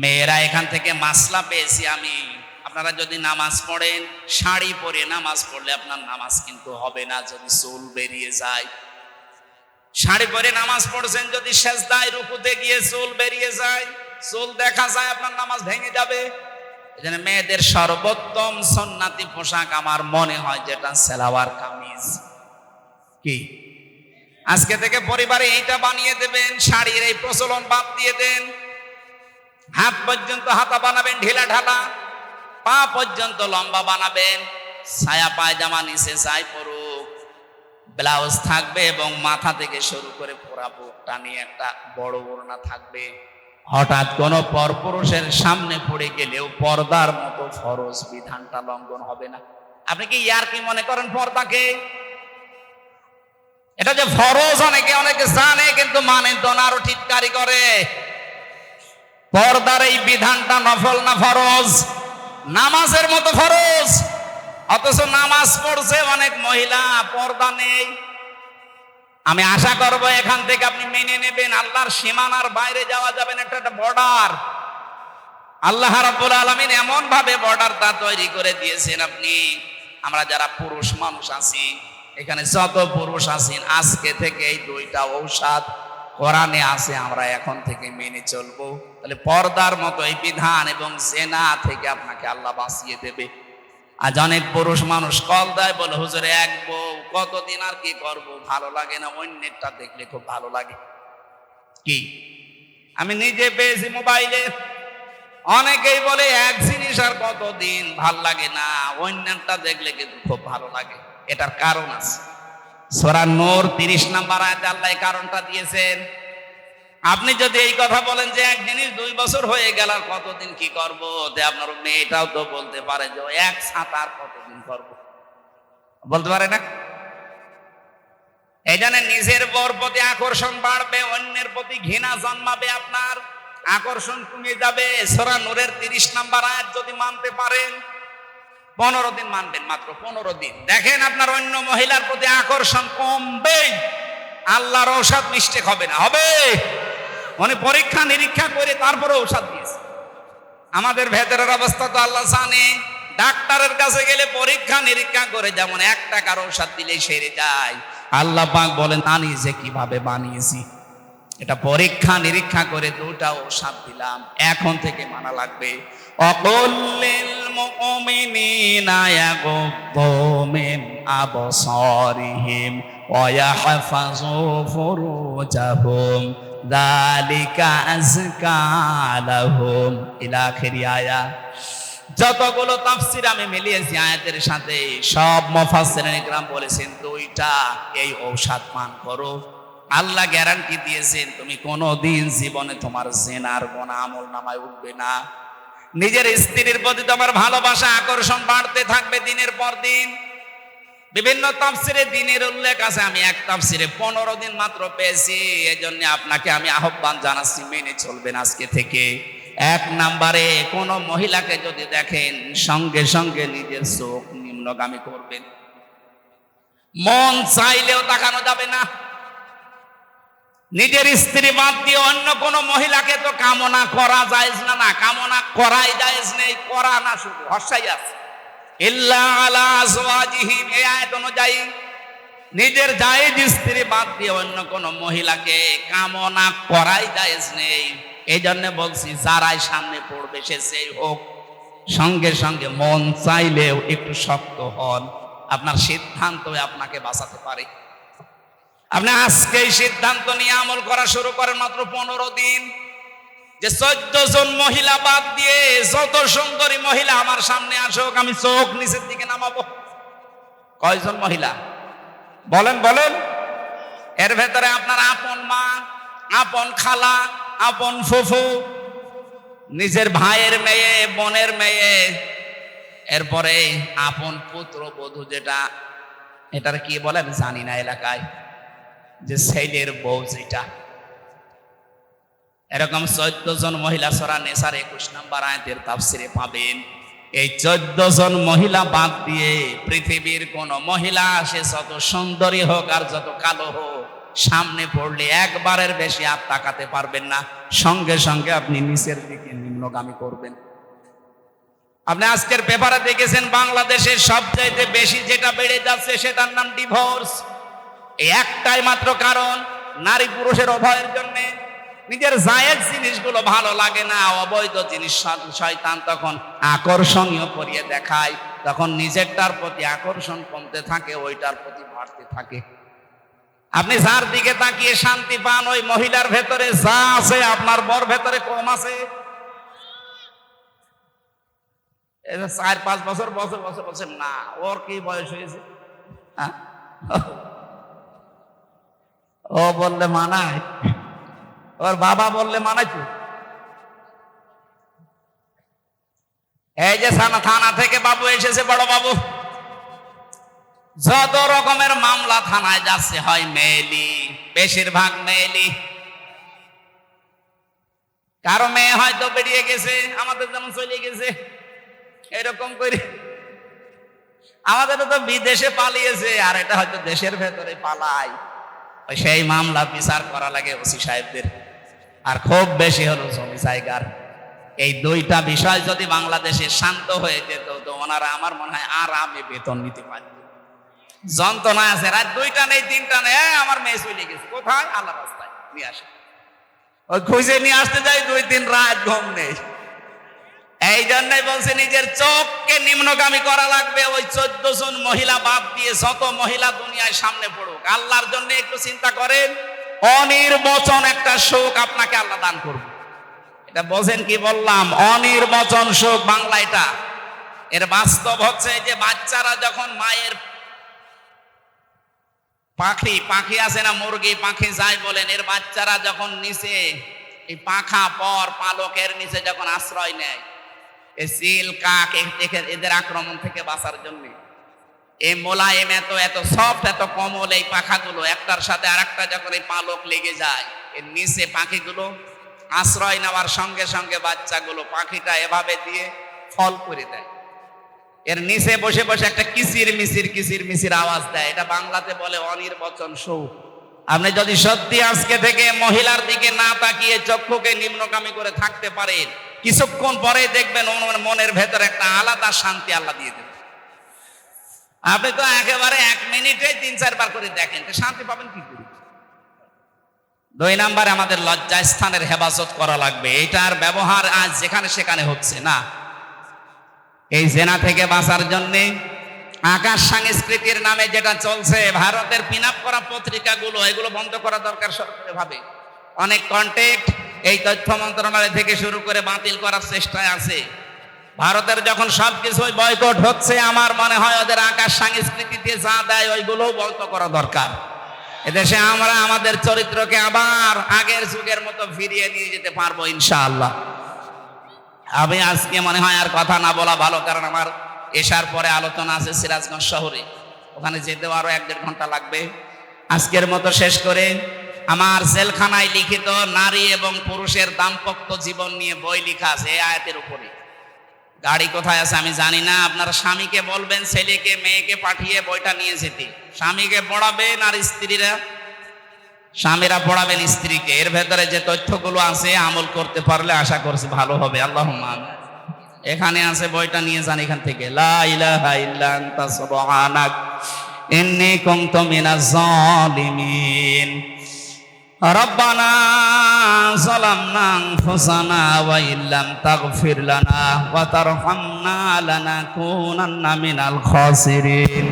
মেয়েরা এখান থেকে মাসলা পেয়েছি আমি, আপনারা যদি নামাজ পড়েন, শাড়ি পরে নামাজ পড়লে আপনার নামাজ কিন্তু হবে না যদি চুল বেরিয়ে যায়। শাড়ি পরে নামাজ পড়ছেন, যদি সেজদায় রুকুতে গিয়ে চুল বেরিয়ে যায়, চুল দেখা যায়, আপনার নামাজ ভেঙে যাবে। এজন্য মেয়েদের সর্বোত্তম সুন্নাতি পোশাক আমার মনে হয় যেটা সালোয়ার কামিজ। কি আজকে থেকে পরিবারে এইটা বানিয়ে দেবেন, শাড়ির এই প্রচলন বাদ দিয়ে দেন। হাত পর্যন্ত হাতা বানাবেন ঢিলা ঢালা, পা পর্যন্ত লম্বা বানাবেন, ছায়া পায়জামা নিচে চাই পরুক, ব্লাউজ থাকবে এবং মাথা থেকে শুরু করে পুরা বুক টানিয়ে একটা বড় ওড়না থাকবে। হঠাৎ কোনো পরপুরুষের সামনে পড়ে গেলেও পর্দার মতো ফরজ বিধানটা লঙ্ঘন হবে না। আপনি কি ইয়ার কি মনে করেন পর্দাকে? এটা যে ফরজ অনেকে জানে কিন্তু মানে তো না, আরো ঠিককারি করে। পর্দার এই বিধানটা নফল না ফরজ? নামাজের মতো ফরজ, অথচ নামাজ পড়ছে অনেক মহিলা, পর্দা নেই। আমি আশা করব এখান থেকে আপনি মেনে নেবেন, আল্লাহর সীমানার বাইরে যাওয়া যাবে না, একটা বর্ডার। আল্লাহ রাব্বুল আলামিন এমন ভাবে বর্ডারটা তৈরি করে দিয়েছেন। আপনি আমরা যারা পুরুষ মানুষ আছি, এখানে যত পুরুষ আছেন, আজকে থেকে এই দুইটা ঔষধ কোরআনে আছে, আমরা এখন থেকে মেনে চলবো। তাহলে পর্দার মতো এই বিধান এবং জেনা থেকে আপনাকে আল্লাহ বাঁচিয়ে দেবে। আজ অনেক পুরুষ মানুষ কল দেয়, বলে হুজুর এক বউ, কতদিন আর কি করব, ভালো লাগে না, অন্যেরটা দেখলে খুব ভালো লাগে। কি আমি নিজে পেয়েছি মোবাইলে, অনেকেই বলে এক জিনিস আর কতদিন ভাল লাগে না, অন্যেরটা দেখলে কিন্তু খুব ভালো লাগে। এটার কারণ আছে, সূরা নূর 30 নম্বর আয়াতে আল্লাহ এই কারণটা দিয়েছেন। আপনি যদি এই কথা বলেন যে এক জিনিস 2 বছর হয়ে গেল আর কতদিন কি করব, আপনার মেয়েটাও তো বলতে পারে যে এক ছাতা আর কতদিন করব, বলতে পারে না? এই জন্য নিজের বর প্রতি আকর্ষণ বাড়বে, অন্যের প্রতি ঘৃণা জন্মাবে, আপনার আকর্ষণ কমে যাবে। সূরা নূরের 30 নম্বর আয়াত যদি মানতে পারেন, 15 দিন মানবেন, মাত্র 15 দিন, দেখেন আপনার অন্য মহিলার প্রতি আকর্ষণ কমবে, আল্লাহর ঔষধ মিস্টেক হবে না, হবে। মানে পরীক্ষা নিরীক্ষা করে তারপরে ঔষধ দিয়েছে। আমাদের ভেতরের অবস্থা তো আল্লাহ জানে। ডাক্তারের কাছে গেলে পরীক্ষা নিরীক্ষা করে যেমন 1 টাকার ঔষধ দিলেই সেরে যায়, আল্লাহ পাক বলেন জানি যে কিভাবে বানিয়েছি, এটা পরীক্ষা নিরীক্ষা করে 2টা ঔষধ দিলাম, এখন থেকে মানা লাগবে। অকুল্লিল মুমিনিনা ইয়াগুদ্দু মিন আবসারিহিম ওয়া ইয়াহফাযু ফুরুজাহুম যালিকা আযকা লাহুম ইলা আখির আয়াত। যতগুলো তাফসীর আমি মিলিয়েছি আয়াতের সাথে, সব মুফাসসিরিন ইকরাম বলেছেন 2টা এই ঔষধ পান করো। আল্লাহ গ্যারান্টি দিয়েছেন তুমি কোনোদিন জীবনে তোমার জিনার গুনাহ আমলনামায় উঠবে না। নিজের স্ত্রীর প্রতি তোমার ভালোবাসা আকর্ষণ বাড়তে থাকবে দিনের পর দিন। বিভিন্ন তাফসিরে দিনের উল্লেখ আছে, আমি এক তাফসিরে 15 দিন মাত্র পেয়েছি। এজন্য আপনাকে আমি আহ্বান জানাচ্ছি, মেনে চলবেন আজকে থেকে। 1 নম্বরে কোন মহিলাকে যদি দেখেন, সঙ্গে সঙ্গে নিজের চোখ নিম্নগামী করবেন, মন চাইলেও তাকানো যাবে না। নিজের স্ত্রী বাদ দিয়ে অন্য কোন মহিলাকে তো কামনা করা জায়েজ না, না কামনা করাই জায়েজ নেই, করা না, শুধু হর্ষাই আছে। ইল্লা আলা আজওয়াজিহিম, এই আয়াত অনুযায়ী নিজের জায়েজ স্ত্রী বাদ দিয়ে অন্য কোন মহিলাকে কামনা করাই জায়েজ নেই। এই জন্য বলছি, যারাই সামনে পড়বে সে সেই হোক, সঙ্গে সঙ্গে মন চাইলেও একটু শক্ত হন, আপনার সিদ্ধান্ত আপনাকে বাঁচাতে পারে। আপনি আজকেই সিদ্ধান্ত নিয়ে আমল করা শুরু করেন, মাত্র 15 দিন, যে 14 জন মহিলা বাদ দিয়ে যত সুন্দরী মহিলা আমার সামনে আসুক, আমি চোখ নিচের দিকে নামাবো। কয়জন মহিলা বলেন বলেন? এর ভেতরে আপনার আপন মা, আপন খালা, আপন ফুফু, নিজের ভাইয়ের মেয়ে, বোনের মেয়ে, এরপরে আপন পুত্র বধূ, যেটা এটার কি বলে আমি জানি না এলাকায়, যে ছেলের বউ, যেটা এরকম 14 জন মহিলা সূরা নিসার 21 নম্বর আয়াতের তাফসিরে পাবেন। এই 14 জন মহিলা বাদ দিয়ে পৃথিবীর কোন মহিলা, সে যত সুন্দরী হোক আর যত কালো হোক, সামনে পড়লে একবারের বেশি আর তাকাতে পারবেন না, সঙ্গে সঙ্গে আপনি নিচের দিকে নিম্নগামী করবেন। আপনি আজকের পেপারে দেখেছেন বাংলাদেশের সবচাইতে বেশি যেটা বেড়ে যাচ্ছে সেটার নাম ডিভোর্স। এই একটাই মাত্র কারণ, নারী পুরুষের উভয়ের জন্য। নিজের জায়েজ জিনিসগুলো ভালো লাগে না, অবৈধ জিনিস শয়তান তখন আকর্ষণীয় করিয়ে দেখায়, তখন নিজেরটার প্রতি আকর্ষণ কমতে থাকে, ওইটার প্রতি বাড়তে থাকে। আপনি যার দিকে তাকিয়ে শান্তি পান, ওই মহিলার ভেতরে যা আছে আপনার বর ভেতরে কম আছে। 4-5 বছর বছর বছর বছর না, ওর কি বয়স হয়েছে? ও বললে মানায়, ওর বাবা বললে মানায় তো। এই যে থানা থেকে বাবু এসেছে, বড় বাবু, যত রকমের মামলা থানায় যাচ্ছে হয় মেয়েলি, বেশিরভাগ মেয়েলি। কারো মেয়ে হয়তো বেরিয়ে গেছে, আমাদের যেমন চলে গেছে, এরকম করে আমাদেরও তো বিদেশে পালিয়েছে, আর এটা হয়তো দেশের ভেতরে পালায়। সেই মামলা বিচার করা লাগে ওসি সাহেবদের, আর খুব বেশি হলো জমি জায়গার। এই দুইটা বিষয় যদি বাংলাদেশে শান্ত হয়ে যেত, তো ওনারা আমার মনে হয় আরামে বেতন নিতে পারত। যন্ত্রণা আছে, রাত 2টা নেই 3টা নেই, আমার মেয়ে চলে গেছে কোথায়, আল্লাহ রাস্তায় নিয়ে আসে, ওই খুঁজে নিয়ে আসতে যাই 2-3 রাত ঘুম নেই। এই জন্যই বলছে নিজের চোখকে নিম্নগামী করা লাগবে। ওই 14 জন মহিলা বাদ দিয়ে যত মহিলা দুনিয়ায় সামনে পড়ুক, আল্লাহর জন্য একটু চিন্তা করেন, অনির্বচন একটা সুখ আপনাকে আল্লাহ দান করবে। এটা বোঝেন কি বললাম? অনির্বচন সুখ বাংলা এটা। এর বাস্তব হচ্ছে যে বাচ্চারা যখন মায়ের পাখি আছে না, মুরগি পাখি যাই বলেন, এর বাচ্চারা যখন নিচে এই পাখা পর পালকের নিচে যখন আশ্রয় নেয়, এই চিল কাক এদের আক্রমণ থেকে বাঁচার জন্য, এই মোলায়েম এত সফট এত কোমল এই পাখাগুলো, একটার সাথে আরেকটা যখন এই পালক লেগে যায়, এর নিচে পাখিগুলো আশ্রয় নেওয়ার সঙ্গে সঙ্গে বাচ্চাগুলো পাখিটা এভাবে দিয়ে ফল করে দেয়। এর নিচে বসে বসে একটা কিচির মিচির আওয়াজ দেয়। এটা বাংলাতে বলে অনির্বচন সুখ। আপনি যদি সত্যি আজকে থেকে মহিলার দিকে না তাকিয়ে চক্ষুকে নিম্নগামী করে থাকতে পারেন, কিছুক্ষণ পরে দেখবেন মনের ভেতরে একটা আলাদা শান্তি আল্লাহ দিয়ে দেবে। আপনি তো একেবারে 1 মিনিটে 3-4 বার করে দেখেন, শান্তি পাবেন কি করে? 2 নম্বরে আমাদের লজ্জা স্থানের হেফাজত করা লাগবে। এটার ব্যবহার আজ যেখানে সেখানে হচ্ছে না। এই জেনা থেকে বাঁচার জন্য আকাশ সংস্কৃতির নামে যেটা চলছে, ভারতের পিনআপ করা পত্রিকাগুলো, এগুলো বন্ধ করা দরকার সরকারি ভাবে। অনেক কন্টেক্ট এই তথ্য মন্ত্রণালয় থেকে শুরু করে বাতিল করার চেষ্টায় আছে। ভারতের যখন সবকিছুই বয়কট হচ্ছে, আমার মনে হয় ওদের আকাশ সংস্কৃতিতে যা দেয় ওইগুলোও বন্ধ করা দরকার। এদেশে আমরা আমাদের চরিত্রকে আবার আগের যুগের মতো ফিরিয়ে নিয়ে যেতে পারবো ইনশাআল্লাহ। আমি আজকে মনে হয় আর কথা না বলা ভালো, কারণ আমার এশার পরে আলোচনা আছে সিরাজগঞ্জ শহরে, ওখানে যেতেও আরো 1-1.5 ঘন্টা লাগবে। আজকের মতো শেষ করে, আমার জেলখানায় লিখিত নারী এবং পুরুষের দাম্পত্য জীবন নিয়ে বই লেখা আছে এই আয়াতের উপরে। গাড়ি কোথায় আছে আমি জানি না, আপনারা স্বামীকে বলবেন ছেলেকে মেয়েকে পাঠিয়ে বইটা নিয়ে যেতে। স্বামীকে পড়াবেন আর স্বামীরা পড়াবেন স্ত্রীকে। এর ভেতরে যে তথ্যগুলো আছে আমল করতে পারলে আশা করছি ভালো হবে। আল্লাহুম্মা আমিন। এখানে আছে, বইটা নিয়ে যান এখান থেকে। লা ইলাহা ইল্লা আনতা সুবহানাক ইন্নী কুনতু মিনাজ জালিমিন। রব্বানা যালামনা আনফুসানা ওয়া ইল্লাম তাগফির লানা ওয়া তারহামনা লানাকুনান্না মিনাল খাসিরিন।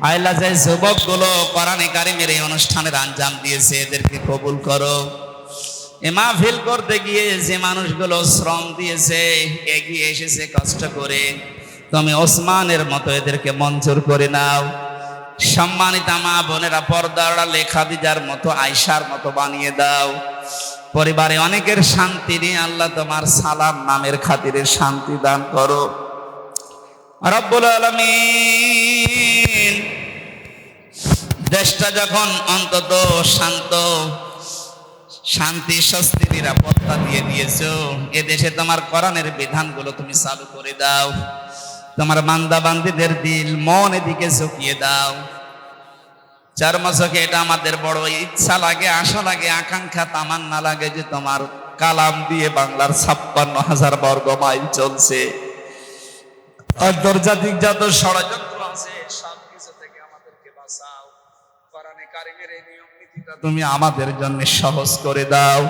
আল্লাহ, যে যুবকগুলো কোরআনে কারিমের এই অনুষ্ঠানের আঞ্জাম দিয়েছে, এদেরকে কবুল করো। এ মাহফিল করতে গিয়ে যে মানুষগুলো শ্রম দিয়েছে, এগিয়ে এসেছে কষ্ট করে, তুমি ওসমানের মতো এদেরকে মঞ্জুর করে নাও। সম্মানিতা মা বোনেরা, পর্দার খাদিজার মতো, আয়েশার মতো বানিয়ে দাও। পরিবারে অনেকের শান্তি নিয়ে আল্লাহ তোমার সালাম নামের খাতিরে শান্তি দান করো রব্বুল আলামিন। দেশটা যখন অন্তত শান্তি স্বস্তি নিরাপত্তা দিয়ে দিয়েছো, এ দেশে তোমার কোরআনের বিধানগুলো তুমি চালু করে দাও। তোমার বান্দা বান্দীদের দিল মন এদিকে ঝুঁকিয়ে দাও। চর্মচোখে এটা আমাদের বড় ইচ্ছা লাগে, আশা লাগে, আকাঙ্ক্ষা তামান্না লাগে যে তোমার কালাম দিয়ে বাংলার 56,000 বর্গ মাইল চলছে। আন্তর্জাতিক যত ষড়যন্ত্র আছে সব কিছু থেকে আমাদেরকে বাঁচাও। কোরআনে কারিমের এই নিয়ম তুমি আমাদের জন্য সহজ করে দাও।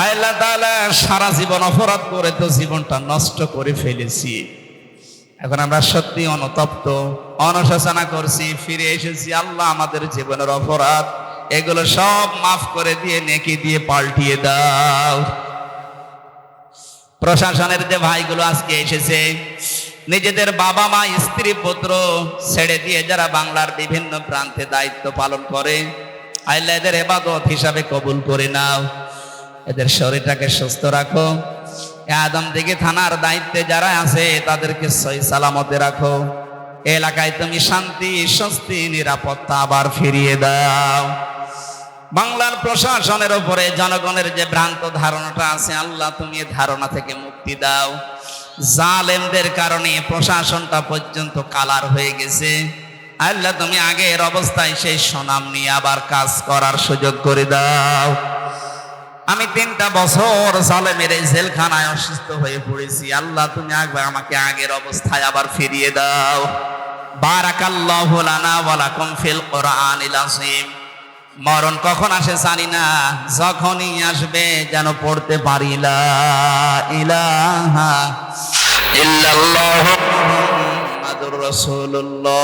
আল্লাহ তাআলা, সারা জীবন অপরাধ করে তো জীবনটা নষ্ট করে ফেলেছি, এখন আমরা সত্যি অনুতপ্ত, অনুশোচনা করছি, ফিরে এসেছি। আল্লাহ, আমাদের জীবনের অপরাধ এগুলো সব মাফ করে দিয়ে নেকি দিয়ে পাল্টিয়ে দাও। প্রশাসনের যে ভাইগুলো আজকে এসেছে, নিজেদের বাবা মা স্ত্রী পুত্র ছেড়ে দিয়ে যারা বাংলার বিভিন্ন প্রান্তে দায়িত্ব পালন করে, আল্লাহ এদের ইবাদত হিসাবে কবুল করে নাও। এদের শরীরটাকে সুস্থ রাখো। আদমদীঘি থানার দায়িত্বে যারা আছে তাদেরকে সহি সালামতে রাখো। এলাকায় তুমি শান্তি, স্বস্তি, নিরাপত্তা আবার ফিরিয়ে দাও। বাংলার প্রশাসনের উপরে জনগণের যে ভ্রান্ত ধারণাটা আছে, আল্লাহ তুমি এই ধারণা থেকে মুক্তি দাও। জালেমদের কারণে প্রশাসনটা পর্যন্ত কালার হয়ে গেছে। আল্লাহ, তুমি আগের অবস্থায় সেই সুনাম নিয়ে আবার কাজ করার সুযোগ করে দাও। আমি 3টা বছর জালেমের এই জেলখানায় অসুস্থ হয়ে পড়েছি। আল্লাহ, তুমি আমাকে আগের অবস্থায় আবার ফিরিয়ে দাও। বারাকাল্লাহু লানা ওয়া লাকুম ফিল কোরআনিল আযীম। মরণ কখন আসে জানি না, যখনই আসবে যেন পড়তে পারি লা ইলাহা ইল্লাল্লাহু মুহাম্মাদুর রাসূলুল্লাহ।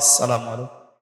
আসসালামু আলাইকুম।